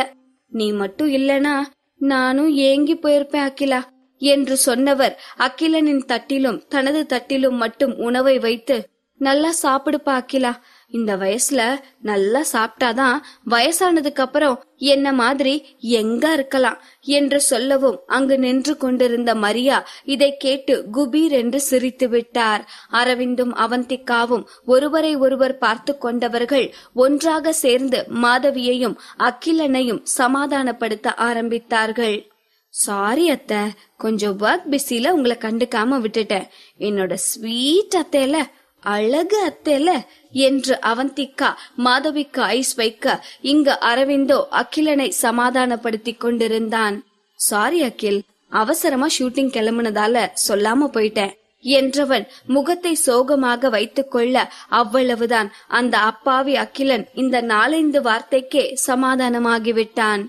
நீ மட்டும் இல்லனா நானும் ஏங்கி போயிருப்பேன் அகிலா என்று சொன்னவர் அகிலனின் தட்டிலும் தனது தட்டிலும் மட்டும் உணவை வைத்து, நல்லா சாப்பிடுப்பா அகிலா, இந்த வயசுல நல்லா சாப்பிட்டாதான் வயசானதுக்கு அப்புறம் என்ன மாதிரி எங்க இருக்கலாம் என்று சொல்லவும் அங்கு நின்று கொண்டிருந்த மரியா இதை கேட்டு குபீர் என்று சிரித்து விட்டார். அரவிந்தும் அவந்திகாவும் ஒருவரை ஒருவர் பார்த்து கொண்டவர்கள் ஒன்றாக சேர்ந்து மாதவியையும் அகிலனையும் சமாதானப்படுத்த ஆரம்பித்தார்கள். சாரி அத்தை, கொஞ்சம் ஒர்க் பிஸில உங்களை கண்டுக்காம விட்டுட்டேன். என்னோட ஸ்வீட் அத்தையில, அழகு அத்தையில என்று அவந்திகா மாதவிக்கு ஐஸ் வைக்க இங்கு அரவிந்தோ அகிலனை சமாதானப்படுத்தி கொண்டிருந்தான். சாரி அகில், அவசரமா ஷூட்டிங் கிளம்புனதால சொல்லாம போயிட்டேன். என்றவன் முகத்தை சோகமாக வைத்துக் கொள்ள அவ்வளவுதான். அந்த அப்பாவி அகிலன் இந்த 4-5 வார்த்தைக்கே சமாதானமாகிவிட்டான்.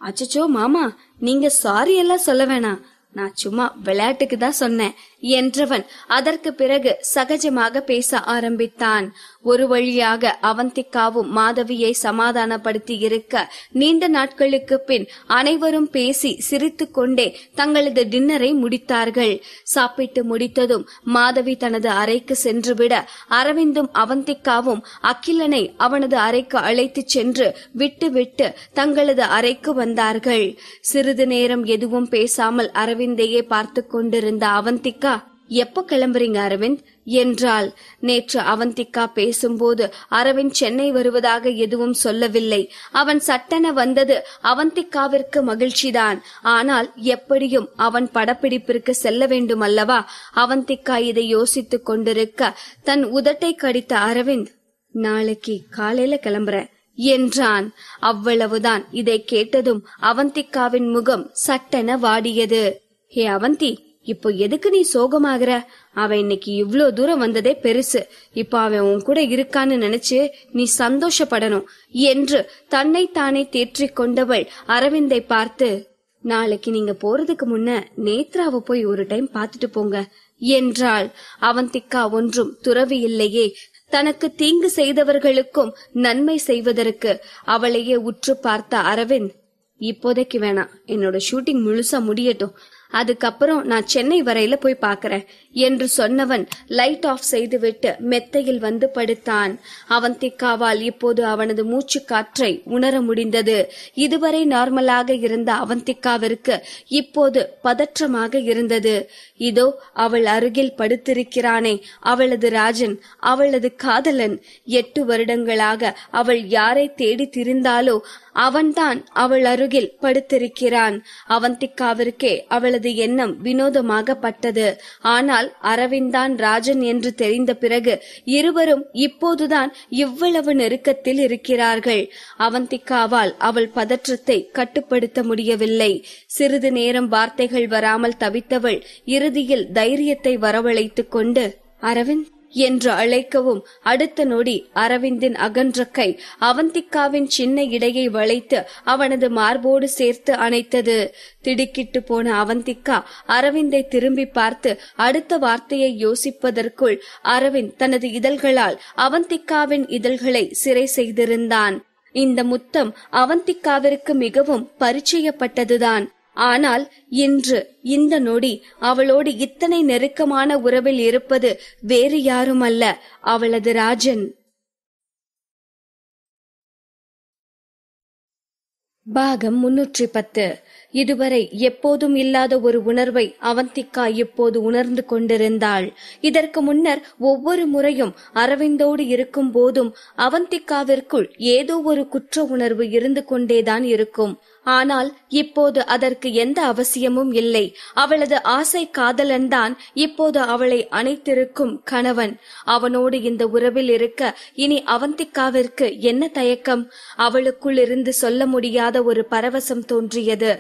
அச்சச்சோ மாமா, நீங்க சாரி எல்லாம் சொல்ல வேணாம், நான் சும்மா விளையாட்டுக்கு தான் சொன்னேன் என்றவன் அதற்கு பிறகு சகஜமாக பேச ஆரம்பித்தான். ஒரு வழியாக அவந்திகாவும் மாதவியை சமாதானப்படுத்தி இருக்க நீண்ட நாட்களுக்கு பின் அனைவரும் பேசி சிரித்து கொண்டே தங்களது டின்னரை முடித்தார்கள். சாப்பிட்டு முடித்ததும் மாதவி தனது அறைக்கு சென்றுவிட அரவிந்தும் அவந்திகாவும் அகிலனை அவனது அறைக்கு அழைத்து சென்று விட்டு தங்களது அறைக்கு வந்தார்கள். சிறிது நேரம் எதுவும் பேசாமல் அரவிந்தையே பார்த்து கொண்டிருந்த அவந்திகா, எப்போ கிளம்புறீங்க அரவிந்த் என்றாள். நேற்று அவந்திகா பேசும்போது அரவிந்த் சென்னை வருவதாக எதுவும் சொல்லவில்லை. அவன் சட்டென வந்தது அவந்திகாவிற்கு மகிழ்ச்சிதான். ஆனால் எப்படியும் அவன் படப்பிடிப்பிற்கு செல்ல வேண்டும் அல்லவா? அவந்திகா இதை யோசித்துக் கொண்டிருக்க தன் உதட்டை கடித்த அரவிந்த், நாளைக்கு காலையில கிளம்புறேன் என்றான். அவ்வளவுதான். இதை கேட்டதும் அவந்திகாவின் முகம் சட்டென வாடியது. ஹே அவந்தி, இப்போ எதுக்கு நீ சோகமாகற? அவன் இன்னைக்கு இவ்ளோ தூரம் வந்ததே பெருசு. இப்ப அவன் உன் கூட இருக்கான்னு நினைச்சு நீ சந்தோஷப்படணும் என்று தன்னை தானே தேற்றிக் கொண்டவள் அரவிந்தை பார்த்து, நாளைக்கு நீங்க போறதுக்கு முன்ன நேத்ராவை போய் ஒரு டைம் பாத்துட்டு போங்க என்றாள். அவந்திகா ஒன்றும் துறவி இல்லையே. தனக்கு தீங்கு செய்தவர்களுக்கும் நன்மை செய்வதற்கு அவளையே உற்று பார்த்த அரவிந்த், இப்போதைக்கு வேணாம், என்னோட ஷூட்டிங் முழுசா முடியட்டும், அதுக்கப்புறம் நான் சென்னை வரையில போய் பாக்குறேன் என்று சொன்னவன் லைட் ஆஃப் செய்துவிட்டு மெத்தையில் வந்து படுத்தான். அவந்திகாவால் இப்போது அவனது மூச்சு காற்றை உணர முடிந்தது. இதுவரை நார்மலாக இருந்த அவந்திகாவிற்கு இப்போது பதற்றமாக இருந்தது. இதோ அவள் அருகில் படுத்திருக்கிறானே அவளது ராஜன், அவளது காதலன். 8 வருடங்களாக அவள் யாரை தேடி திரிந்தாலோ அவன்தான் அவள் அருகில் படுத்திருக்கிறான். அவந்திகாவிற்கே அவளது எண்ணம் வினோதமாக பட்டது. ஆனால் அரவிந்தான் ராஜன் என்று தெரிந்த பிறகு இருவரும் இப்போதுதான் இவ்வளவு நெருக்கத்தில் இருக்கிறார்கள். அவந்திகாவால் அவள் பதற்றத்தை கட்டுப்படுத்த முடியவில்லை. சிறிது நேரம் வார்த்தைகள் வராமல் தவித்தவள் இறுதியில் தைரியத்தை வரவழைத்துக் கொண்டு, அரவிந்த் என்று அழைக்கவும் அடுத்த நொடி அரவிந்தின் அகன்ற கை அவந்திகாவின் சின்ன இடையை வளைத்து அவனது மார்போடு சேர்த்து அணைத்தது. திடுக்கிட்டு போன அவந்திகா அரவிந்தை திரும்பி பார்த்து அடுத்த வார்த்தையை யோசிப்பதற்குள் அரவிந்த் தனது இதழ்களால் அவந்திகாவின் இதழ்களை சிறை செய்திருந்தான். இந்த முத்தம் அவந்திகாவிற்கு மிகவும் பரிச்சயப்பட்டதுதான். ஆனால் இன்று இந்த நொடி அவளோடு இத்தனை நெருக்கமான உறவில் இருப்பது வேறு யாருமல்ல, அவளது ராஜன். பாகம் 310. இதுவரை எப்போதும் இல்லாத ஒரு உணர்வை அவந்திகா இப்போது உணர்ந்து கொண்டிருந்தாள். இதற்கு முன்னர் ஒவ்வொரு முறையும் அரவிந்தோடு இருக்கும் போதும் அவந்திகாவிற்குள் ஏதோ ஒரு குற்ற உணர்வு இருந்து கொண்டேதான் இருக்கும். ஆனால் இப்போது அதற்கு எந்த அவசியமும் இல்லை. அவளது ஆசை காதலன்தான் இப்போது அவளை அணைத்திருக்கும் கணவன். அவனோடு இந்த உறவில் இருக்க இனி அவந்திகாவிற்கு என்ன தயக்கம்? அவளுக்குள் இருந்து சொல்ல முடியாத ஒரு பரவசம் தோன்றியது.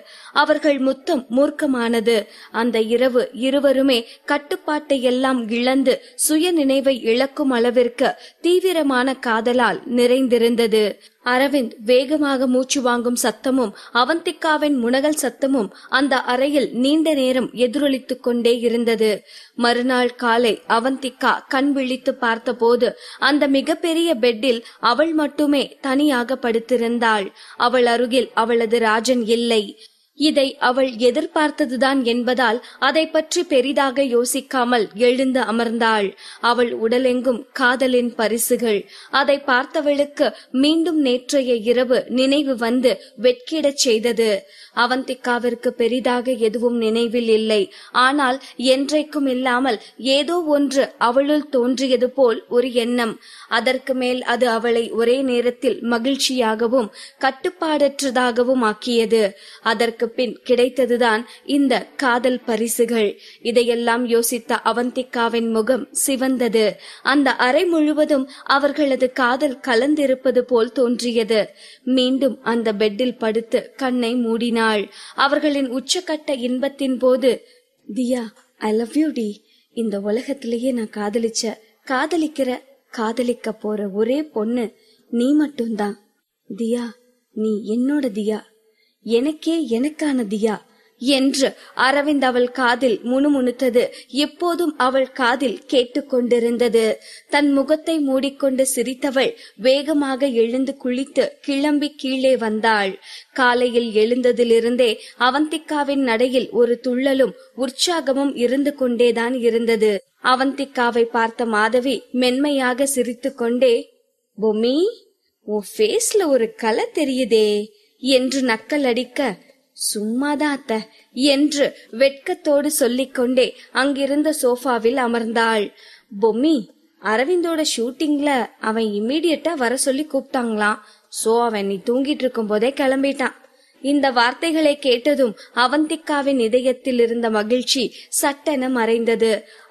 அவர்கள் முத்தம் மூர்க்கமானது. அந்த இரவு இருவருமே கட்டுப்பாட்டை எல்லாம் இழந்து சுய நினைவை இழக்கும் அளவிற்கு தீவிரமான காதலால் நிறைந்திருந்தது. அரவிந்த் வேகமாக மூச்சு வாங்கும் சத்தமும் அவந்திகாவின் முனகல் சத்தமும் அந்த அறையில் நீண்ட நேரம் எதிரொலித்துக் கொண்டே இருந்தது. மறுநாள் காலை அவந்திகா கண் விழித்து பார்த்தபோது அந்த மிகப்பெரிய பெட்டில் அவள் மட்டுமே தனியாக படுத்திருந்தாள். அவள் அருகில் அவளது ராஜன் இல்லை. இதை அவள் எதிர்பார்த்ததுதான் என்பதால் அதை பற்றி பெரிதாக யோசிக்காமல் எழுந்து அமர்ந்தாள். அவள் உடலெங்கும் காதலின் பரிசுகள். அதை பார்த்தவளுக்கு மீண்டும் நேற்றைய இரவு நினைவு வந்து வெட்கிடச் செய்தது. அவந்திகாவிற்கு பெரிதாக எதுவும் நினைவில் இல்லை. ஆனால் என்றைக்கும் இல்லாமல் ஏதோ ஒன்று அவளுள் தோன்றியது போல் ஒரு எண்ணம். அதற்கு மேல் அது அவளை ஒரே நேரத்தில் மகிழ்ச்சியாகவும் கட்டுப்பாடற்றதாகவும் ஆக்கியது. அதற்கு பின் கிடைத்ததுதான் இந்த காதல் பரிசுகள். இதையெல்லாம் யோசித்த அவந்திகாவின் முகம் சிவந்தது. அந்த அறை முழுவதும் அவர்களது காதல் கலந்திருப்பது போல் தோன்றியது. மீண்டும் அந்த பெட்டில் படுத்து கண்ணை மூடினாள். அவர்களின் உச்சக்கட்ட இன்பத்தின் போது, தியா, ஐ லவ் யூ டி இந்த உலகத்திலேயே நான் காதலிக்கிற காதலிக்க போற ஒரே பொண்ணு நீ மட்டும்தான் தியா. நீ என்னோட தியா, எனக்கான தியா என்று அரவிந்த் அவள் காதில் முணுமுணுத்தது எப்போதும் அவள் காதில் கேட்டுக்கொண்டிருந்தது. தன் முகத்தை மூடிக்கொண்டு சிரித்தவள் வேகமாக எழுந்து குளித்து கிளம்பி கீழே வந்தாள். காலையில் எழுந்ததிலிருந்தே அவந்திகாவின் நடையில் ஒரு துள்ளலும் உற்சாகமும் இருந்து கொண்டேதான் இருந்தது. அவந்திகாவை பார்த்த மாதவி மென்மையாக சிரித்து கொண்டே, பொம்மி, உன் ஃபேஸ்ல ஒரு கலை தெரியுதே என்று நக்கல் அடிக்க, சும்மாதான் அத்த என்று வெட்கத்தோடு சொல்லிக்கொண்டே அங்கிருந்த சோஃபாவில் அமர்ந்தாள். பொம்மி, அரவிந்தோட ஷூட்டிங்ல அவன் இம்மீடியட்டா வர சொல்லி கூப்பிட்டாங்களாம். சோ அவன் நீ தூங்கிட்டு இருக்கும் போதே கிளம்பிட்டான். இந்த வார்த்தைகளை கேட்டதும் அவந்திகாவின் இதயத்தில் இருந்த மகிழ்ச்சி சட்டென மறைந்தது.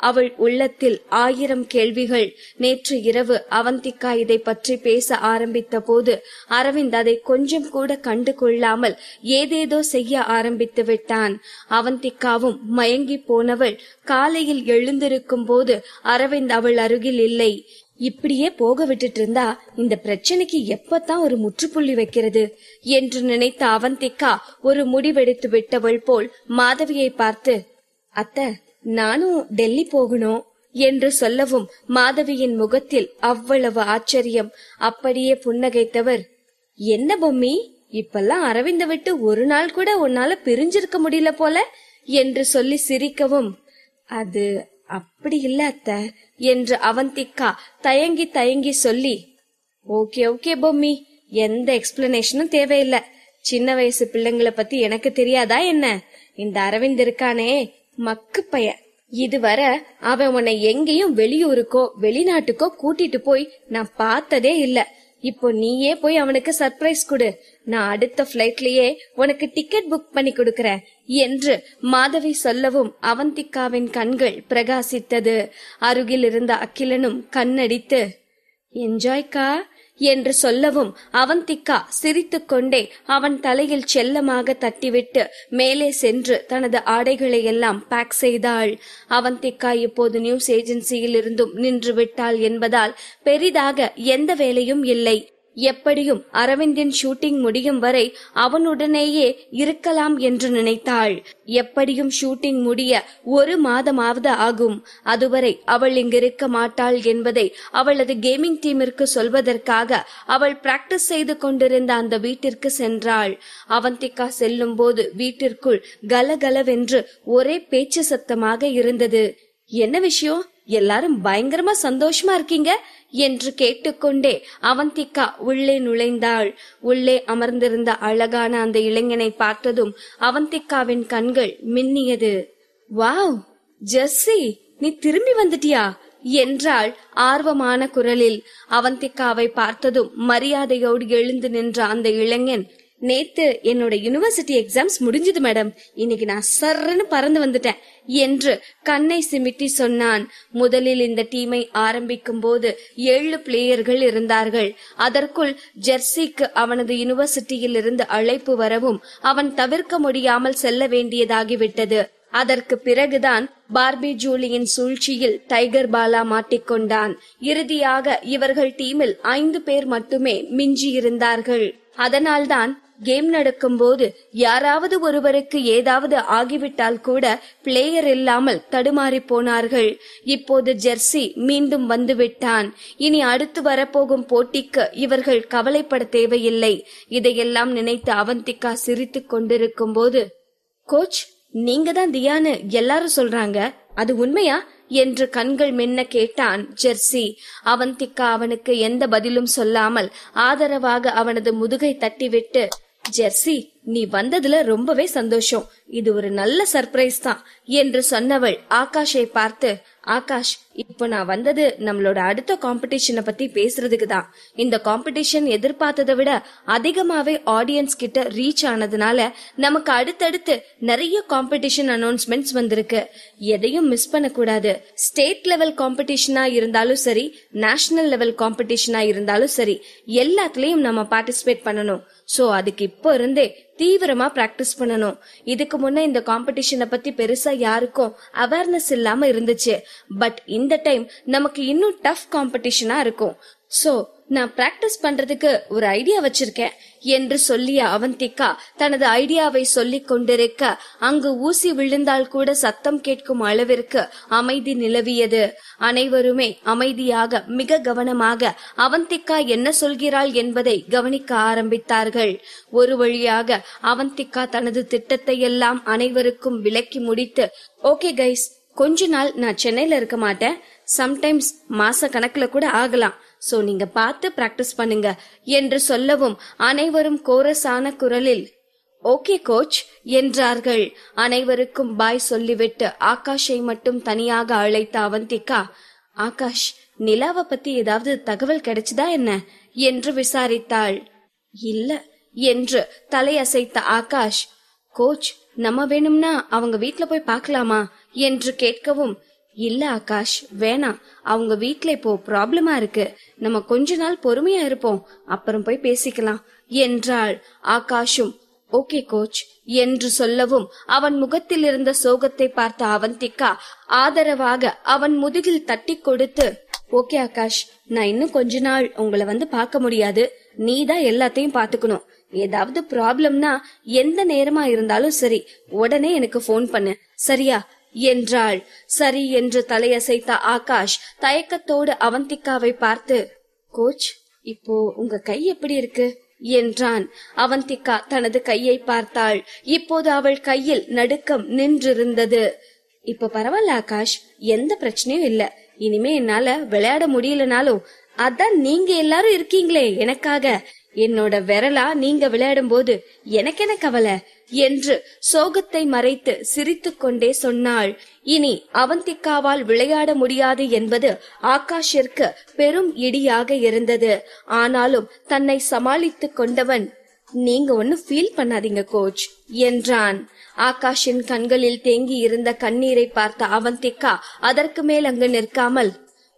அவள் உள்ளத்தில் 1000 கேள்விகள். நேற்று இரவு அவந்திகா இதை பற்றி பேச ஆரம்பித்த போது அரவிந்த் அதை கொஞ்சம் கூட கண்டு கொள்ளாமல் ஏதேதோ செய்ய ஆரம்பித்து விட்டான். அவந்திகாவும் மயங்கி போனவள் காலையில் எழுந்திருக்கும் போது அரவிந்த் அவள் அருகில் இல்லை. இப்படியே போக விட்டுட்டு இருந்தா இந்த பிரச்சனைக்கு எப்பத்தான் ஒரு முற்றுப்புள்ளி வைக்கிறது என்று நினைத்த அவந்திகா ஒரு முடிவெடுத்து விட்டவள் போல் மாதவியை பார்த்து, அத்தை, நானும் டெல்லி போகணும் என்று சொல்லவும் மாதவியின் முகத்தில் அவ்வளவு ஆச்சரியம். அப்படியே புன்னகைத்தவர், என்ன பொம்மி, இப்பெல்லாம் அரவிந்த விட்டு ஒரு நாள் கூட உன்னால பிரிஞ்சிருக்க முடியல போல என்று சொல்லி சிரிக்கவும், அது அப்படி இல்ல அத்தை என்று அவந்திகா தயங்கி சொல்லி, ஓகே பொம்மி, எந்த எக்ஸ்பிளனேஷனும் தேவையில்லை. சின்ன வயசு பிள்ளைங்களை பத்தி எனக்கு தெரியாதா என்ன? இந்த அரவிந்த் இருக்கானே, மக்கு பைய, இதுவரை அவன் உன்னை எங்கேயும் வெளியூருக்கோ வெளிநாட்டுக்கோ கூட்டிட்டு போய் நான் பார்த்ததே இல்ல. இப்போ நீயே போய் அவனுக்கு சர்ப்ரைஸ் கொடு. நான் அடுத்த பிளைட்லயே உனக்கு டிக்கெட் புக் பண்ணி கொடுக்கறேன் என்று மாதவி சொல்லவும் அவந்திகாவின் கண்கள் பிரகாசித்தது. அருகில் இருந்த அகிலனும் கண்ணடித்து, என்ஜாய்க்கா என்று சொல்லவும் அவந்திகா சிரித்துக்கொண்டே அவன் தலையில் செல்லமாக தட்டிவிட்டு மேலே சென்று தனது ஆடைகளை எல்லாம் பேக் செய்தாள். அவந்திகா இப்போது நியூஸ் ஏஜென்சியில் இருந்தும் நின்று விட்டாள் என்பதால் பெரிதாக எந்த வேலையும் இல்லை. எப்படியும் அரவிந்தின் ஷூட்டிங் முடியும் வரை அவனுடனேயே இருக்கலாம் என்று நினைத்தாள். எப்படியும் ஷூட்டிங் முடிய 1 மாதமாவது ஆகும். அதுவரை அவள் இங்கிருக்க மாட்டாள் என்பதை அவளது கேமிங் டீமிற்கு சொல்வதற்காக அவள் பிராக்டிஸ் செய்து கொண்டிருந்த அந்த வீட்டிற்கு சென்றாள். அவந்திகா செல்லும் போது வீட்டிற்குள் கலகலவென்று ஒரே பேச்சு சத்தமாக இருந்தது. என்ன விஷயம், எல்லாரும் பயங்கரமா சந்தோஷமா இருக்கீங்க என்று கேட்டுக்கொண்டே அவந்திகா உள்ளே நுழைந்தாள். உள்ளே அமர்ந்திருந்த அழகான அந்த இளைஞனை பார்த்ததும் அவந்திகாவின் கண்கள் மின்னியது. வாவ் ஜெர்சி, நீ திரும்பி வந்துட்டியா என்றாள் ஆர்வமான குரலில். அவந்திகாவை பார்த்ததும் மரியாதையோடு எழுந்து நின்ற அந்த இளைஞன், நேத்து என்னோட யூனிவர்சிட்டி எக்ஸாம்ஸ் முடிஞ்சது மேடம், இன்னைக்கு நான் சர்ன்னு பறந்து வந்துட்டேன் என்று கண்ணை சிமிட்டி சொன்னான். முதலில் இந்த டீமை ஆரம்பிக்கும் போது 7 பிளேயர்கள் இருந்தார்கள். அதற்குள் ஜெர்சிக்கு அவனது யூனிவர்சிட்டியில் இருந்து அழைப்பு வரவும் அவன் தவிர்க்க முடியாமல் செல்ல வேண்டியதாகிவிட்டது. அதற்கு பிறகுதான் பார்பி ஜூலியின் சூழ்ச்சியில் டைகர் பாலா மாட்டிக்கொண்டான். இறுதியாக இவர்கள் டீமில் 5 பேர் மட்டுமே மிஞ்சி இருந்தார்கள். அதனால்தான் கேம் நடக்கும் போது யாராவது ஒருவருக்கு ஏதாவது ஆகிவிட்டால் கூட பிளேயர் இல்லாமல் தடுமாறி போனார்கள். இப்போது ஜெர்சி மீண்டும் வந்துவிட்டான். இனி அடுத்து வரப்போகும் போட்டிக்கு இவர்கள் கவலைப்பட தேவையில்லை. இதையெல்லாம் நினைத்து அவந்திகா சிரித்து கொண்டிருக்கும் போது, கோச், நீங்க தான் தியான்னு எல்லாரும் சொல்றாங்க, அது உண்மையா என்று கண்கள் மின்ன கேட்டான் ஜெர்சி. அவந்திகா அவனுக்கு எந்த பதிலும் சொல்லாமல் ஆதரவாக அவனது முதுகை தட்டிவிட்டு, ஜெர்சி, நீ வந்ததுல ரொம்பவே சந்தோஷம், இது ஒரு நல்ல சர்ப்ரைஸ் தான் என்று சொன்னவள் ஆகாஷை பார்த்து, ஆகாஷ், இப்போ நான் வந்தது நம்மளோட அடுத்த காம்படிஷனை பத்தி பேசுறதுக்கு தான். இந்த காம்படிஷன் எதிர்பார்த்ததை விட அதிகமாவே ஆடியன்ஸ் கிட்ட ரீச் ஆனதுனால நமக்கு அடுத்தடுத்து நிறைய காம்படிஷன் அனௌன்ஸ்மெண்ட்ஸ் வந்திருக்கு. எதையும் மிஸ் பண்ண கூடாது. ஸ்டேட் லெவல் காம்படிஷனா இருந்தாலும் சரி, நேஷனல் லெவல் காம்படிஷனா இருந்தாலும் சரி, எல்லாத்துலயும் நம்ம பார்ட்டிசிபேட் பண்ணணும். சோ அதுக்கு இப்போ இருந்தே தீவிரமா பிராக்டிஸ் பண்ணணும். இதுக்கு முன்ன இந்த காம்படிஷனை பத்தி பெருசா யாருக்கும் அவேர்னஸ் இல்லாம இருந்துச்சு. பட் இந்த டைம் நமக்கு இன்னும் டஃப் காம்படிஷனா இருக்கும். சோ நான் பிராக்டிஸ் பண்றதுக்கு ஒரு ஐடியா வச்சிருக்கேன் என்று சொல்லிய அவந்திகா தனது ஐடியாவை சொல்லிக் கொண்டிருக்க அங்கு ஊசி விழுந்தால் கூட சத்தம் கேட்கும் அளவிற்கு அமைதி நிலவியது. அனைவருமே அமைதியாக மிக கவனமாக அவந்திகா என்ன சொல்கிறாள் என்பதை கவனிக்க ஆரம்பித்தார்கள். ஒரு வழியாக அவந்திகா தனது திட்டத்தை எல்லாம் அனைவருக்கும் விளக்கி முடித்து, ஓகே கைஸ், கொஞ்ச நாள் நான் சென்னையில இருக்க மாட்டேன், சம்டைம்ஸ் மாச கணக்குல கூட ஆகலாம், சோ நீங்க பார்த்து பிராக்டிஸ் பண்ணுங்க என்று சொல்லவும் அனைவரும் கோரஸான குரலில் ஓகே கோச் என்றார்கள். அனைவருக்கும் பாய் சொல்லிவிட்டு ஆகாஷை மட்டும் தனியாக அழைத்த அவந்திகா, ஆகாஷ், நிலாவை பத்தி ஏதாவது தகவல் கிடைச்சதா என்ன என்று விசாரித்தாள். இல்ல என்று தலையசைத்த ஆகாஷ், கோச், நம்ம வேணும்னா அவங்க வீட்ல போய் பார்க்கலாமா என்று கேட்கவும், இல்ல ஆகாஷ், வேணாம், அவங்க வீட்ல இப்போ ப்ராப்ளமா இருக்கு, நம்ம கொஞ்ச நாள் பொறுமையா இருப்போம், அப்புறம் போய் பேசிக்கலாம் என்றாள். ஆகாஷும் ஓகே கோச் என்று சொல்லவும் அவன் முகத்தில் இருந்த சோகத்தை பார்த்த அவந்திகா ஆதரவாக அவன் முதுகில் தட்டி கொடுத்து, ஓகே ஆகாஷ், நான் இன்னும் கொஞ்ச நாள் உங்களை வந்து பார்க்க முடியாது, நீதான் எல்லாத்தையும் பாத்துக்கணும், ஏதாவது ப்ராப்ளம்னா எந்த நேரமா இருந்தாலும் சரி உடனே எனக்கு போன் பண்ணு, சரியா என்றாள். சரி என்று தலையசைத்த ஆகாஷ் தயக்கத்தோடு அவந்திகாவை பார்த்து, கோச், இப்போ உங்க கை எப்படி இருக்கு என்றான். அவந்திகா தனது கையை பார்த்தாள். இப்போது அவள் கையில் நடுக்கம் நின்றிருந்தது. இப்ப பரவாயில்ல ஆகாஷ், எந்த பிரச்சனையும் இல்ல, இனிமே என்னால விளையாட முடியலனாலும் அதான் நீங்க எல்லாரும் இருக்கீங்களே எனக்காக, என்னோட விரலா நீங்க விளையாடும் போது எனக்கு என்ன கவலை என்று சோகத்தை மறைத்து சிரித்துக் கொண்டே சொன்னாள். இனி அவந்திகாவால் விளையாட முடியாது என்பது ஆகாஷிற்கு பெரும் இடியாக இருந்தது. ஆனாலும் தன்னை சமாளித்துக் கொண்டவன், நீங்க ஒன்னு ஃபீல் பண்ணாதீங்க கோச் என்றான். ஆகாஷின் கண்களில் தேங்கி இருந்த கண்ணீரை பார்த்த அவந்திகா அதற்கு மேல் அங்கு நிற்காமல்,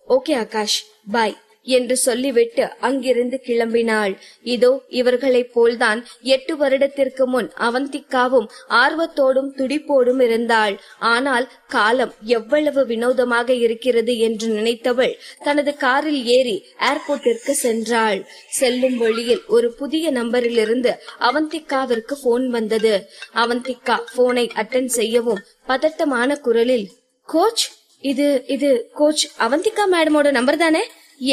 ஓகே ஆகாஷ், பாய் என்று சொல்லிவிட்டு அங்கிருந்து கிளம்பினாள். இதோ இவர்களைப் போல்தான் 8 வருடத்திற்கு முன் அவந்திகாவும் ஆர்வத்தோடும் துடிப்போடும் இருந்தாள். ஆனால் காலம் எவ்வளவு வினோதமாக இருக்கிறது என்று நினைத்தவள் தனது காரில் ஏறி ஏர்போர்ட்டிற்கு சென்றாள். செல்லும் வழியில் ஒரு புதிய நம்பரில் இருந்து அவந்திகாவிற்கு போன் வந்தது. அவந்திகா போனை அட்டெண்ட் செய்யவும் பதட்டமான குரலில், கோச், இது கோச் அவந்திகா மேடமோட நம்பர் தானே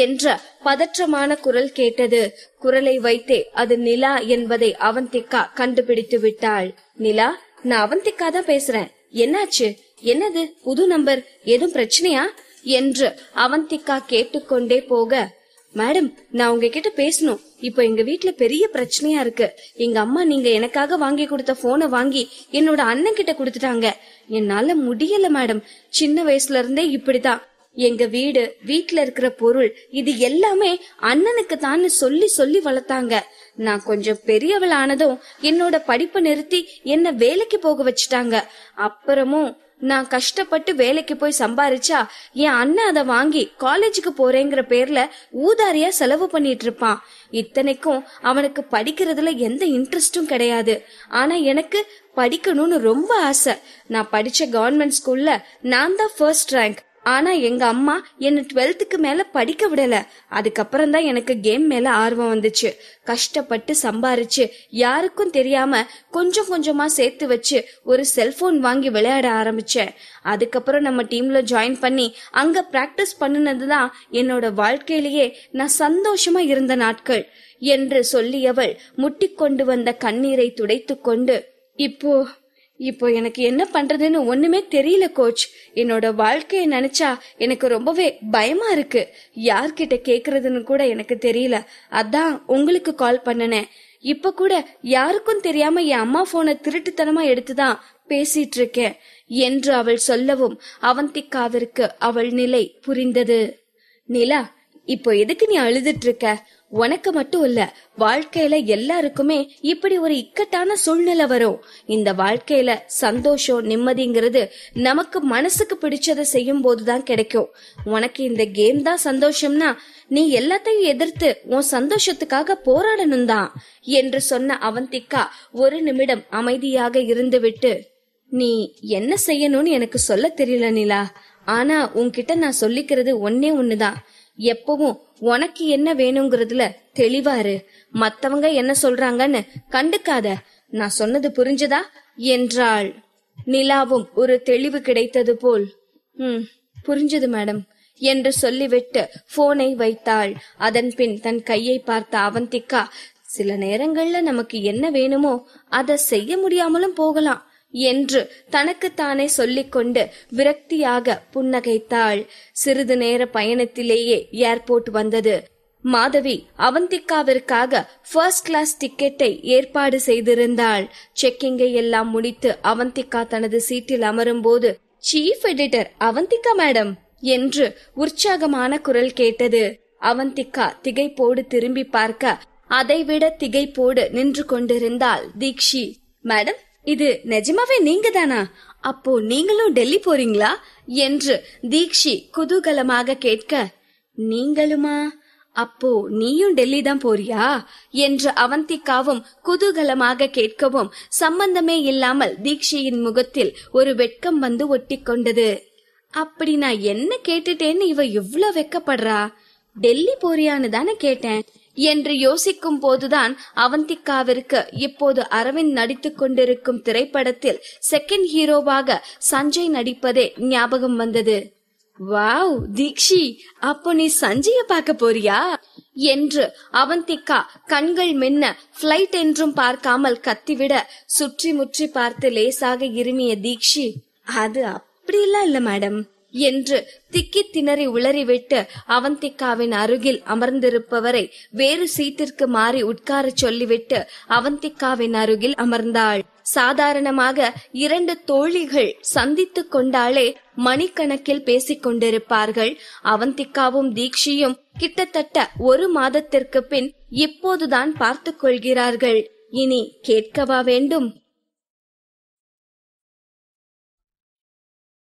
என்ற பதற்றமான குரல் கேட்டது. குரலை வைத்தே அது நிலா என்பதை அவந்திகா கண்டுபிடித்து விட்டாள். நிலா, நான் அவந்திகா தான் பேசுறேன், என்னாச்சு, என்னது புது நம்பர், எதுவும் பிரச்சனையா என்று அவந்திகா கேட்டுக்கொண்டே போக, மேடம், நான் உங்ககிட்ட பேசணும், இப்போ எங்க வீட்ல பெரிய பிரச்சனையா இருக்கு, எங்க அம்மா நீங்க எனக்காக வாங்கி கொடுத்த போனை வாங்கி என்னோட அண்ணன் கிட்ட கொடுத்துட்டாங்க, என்னால முடியல மேடம், சின்ன வயசுல இருந்தே இப்படிதான், எங்க வீடு, வீட்ல இருக்கிற பொருள் இது எல்லாமே அண்ணனுக்கு தான் சொல்லி சொல்லி வளர்த்தாங்க. நான் கொஞ்சம் பெரியவள் ஆனதும் என்னோட படிப்பை நிறுத்தி என்ன வேலைக்கு போக வச்சுட்டாங்க. அப்புறமும் நான் கஷ்டப்பட்டு வேலைக்கு போய் சம்பாரிச்சா என் அண்ணன் அதை வாங்கி காலேஜுக்கு போறேங்கிற பேர்ல ஊதாரியா செலவு பண்ணிட்டு இருப்பான். இத்தனைக்கும் அவனுக்கு படிக்கிறதுல எந்த இன்ட்ரெஸ்டும் கிடையாது. ஆனா எனக்கு படிக்கணும்னு ரொம்ப ஆசை. நான் படிச்ச கவர்மெண்ட் ஸ்கூல்ல நான் தான் ஃபர்ஸ்ட் ரேங்க். ஆனா எங்க அம்மா என்ன 12th மேல படிக்க விடல. அதுக்கப்புறம் தான் எனக்கு கேம் மேல ஆர்வம் வந்துச்சு. கஷ்டப்பட்டு சம்பாரிச்சு யாருக்கும் தெரியாம கொஞ்சம் கொஞ்சமா சேர்த்து வச்சு ஒரு செல்போன் வாங்கி விளையாட ஆரம்பிச்சேன். அதுக்கப்புறம் நம்ம டீம்ல ஜாயின் பண்ணி அங்க பிராக்டிஸ் பண்ணினதுதான் என்னோட வாழ்க்கையிலேயே நான் சந்தோஷமா இருந்த நாட்கள் என்று சொல்லியவள் முட்டிக்கொண்டு வந்த கண்ணீரை துடைத்து கொண்டு, இப்போ எனக்கு என்ன பண்றதுன்னு ஒண்ணுமே தெரியல கோச். என்னோட வாழ்க்கைய நினைச்சா எனக்கு ரொம்பவே பயமா இருக்கு. யார்கிட்ட கேக்குறதுன்னு கூட எனக்கு தெரியல. அதான் உங்களுக்கு கால் பண்ணனேன். இப்ப கூட யாருக்கும் தெரியாம என் அம்மா போனை திருட்டுத்தனமா எடுத்துதான் பேசிட்டு இருக்கேன் என்று அவள் சொல்லவும் அவந்திகாவிற்கு அவள் நிலை புரிந்தது. நிலா, இப்போ எதுக்கு நீ அழுதுட்டு இருக்க? உனக்கு மட்டும் இல்ல, வாழ்க்கையில எல்லாருக்குமே இப்படி ஒரு இக்கட்டான சூழ்நிலை வரும். இந்த வாழ்க்கையில சந்தோஷம் நிம்மதிங்கிறது நமக்கு மனசுக்கு பிடிச்சதை செய்யும் போதுதான் கிடைக்கும். உனக்கு இந்த கேம் தான் சந்தோஷம்னா நீ எல்லாத்தையும் எதிர்த்து உன் சந்தோஷத்துக்காக போராடணும் தான் என்று சொன்ன அவந்திகா ஒரு நிமிடம் அமைதியாக இருந்துவிட்டு, நீ என்ன செய்யணும்னு எனக்கு சொல்ல தெரியல நிலா. ஆனா உன்கிட்ட நான் சொல்லிக்கிறது ஒன்னே ஒண்ணுதான். எப்பவும் உனக்கு என்ன வேணுங்கிறதுல தெளிவாரு. மத்தவங்க என்ன சொல்றாங்கன்னு கண்டுக்காத. நான் சொன்னது புரிஞ்சதா என்றாள். நிலாவும் ஒரு தெளிவு கிடைத்தது போல், புரிஞ்சது மேடம் என்று சொல்லிவிட்டு போனை வைத்தாள். அதன் பின் தன் கையை பார்த்த அவந்திகா, சில நேரங்கள்ல நமக்கு என்ன வேணுமோ அதை செய்ய முடியாமலும் போகலாம் என்று தனக்குத்தானே சொல்லிக்கொண்டு விரக்தியாக புன்னகைத்தாள். சிறிது நேர பயணத்திலேயே ஏர்போர்ட் வந்தது. மாதவி அவந்திகாவிற்காக ஃபர்ஸ்ட் கிளாஸ் டிக்கெட்டை ஏற்பாடு செய்திருந்தாள். செக்கிங்கை எல்லாம் முடித்து அவந்திகா தனது சீட்டில் அமரும் போது, சீஃப் எடிட்டர் அவந்திகா மேடம் என்று உற்சாகமான குரல் கேட்டது. அவந்திகா திகைப்போடு திரும்பி பார்க்க, அதைவிட திகைப்போடு நின்று கொண்டிருந்தாள் தீக்ஷி. மேடம், இது நிஜமாவே நீங்க தானா? அப்போ நீங்களும் டெல்லி போறீங்களா என்று தீக்ஷி குதூகலமாக கேட்க, நீங்களுமா? அப்போ நீயும் டெல்லி தான் போறியா என்று அவந்திகாவும் குதூகலமாக கேட்கவும் சம்பந்தமே இல்லாமல் தீக்ஷியின் முகத்தில் ஒரு வெட்கம் வந்து ஒட்டி கொண்டது. அப்படி நான் என்ன கேட்டுட்டேன்னு இவ இவ்ளோ வெக்கப்படுறா? டெல்லி போறியான்னு தானே கேட்டேன் என்று யோசிக்கும் போதுதான் அவந்திகாவிற்கு இப்போது அரவிந்த் நடித்துக் கொண்டிருக்கும் திரைப்படத்தில் செகண்ட் ஹீரோவாக சஞ்சய் நடிப்பதே ஞாபகம் வந்தது. வாவ் தீக்ஷி, அப்போ நீ சஞ்சய பார்க்க போறியா என்று அவந்திகா கண்கள் மின்ன பிளைட் என்றும் பார்க்காமல் கத்திவிட, சுற்றி முற்றி பார்த்து லேசாக இருமிய தீக்ஷி, அது அப்படியெல்லாம் இல்ல மேடம் என்று திக்கி திணறி உளறிவிட்டு அவந்திகாவின் அருகில் அமர்ந்திருப்பவரை வேறு சீட்டிற்கு மாறி உட்கார சொல்லிவிட்டு அவந்திகாவின் அருகில் அமர்ந்தாள். சாதாரணமாக இரண்டு தோழிகள் சந்தித்து கொண்டாலே மணிக்கணக்கில் பேசிக் கொண்டிருப்பார்கள். அவந்திகாவும் தீக்ஷியும் கிட்டத்தட்ட ஒரு மாதத்திற்கு பின் இப்போதுதான் பார்த்து கொள்கிறார்கள். இனி கேட்கவா வேண்டும்?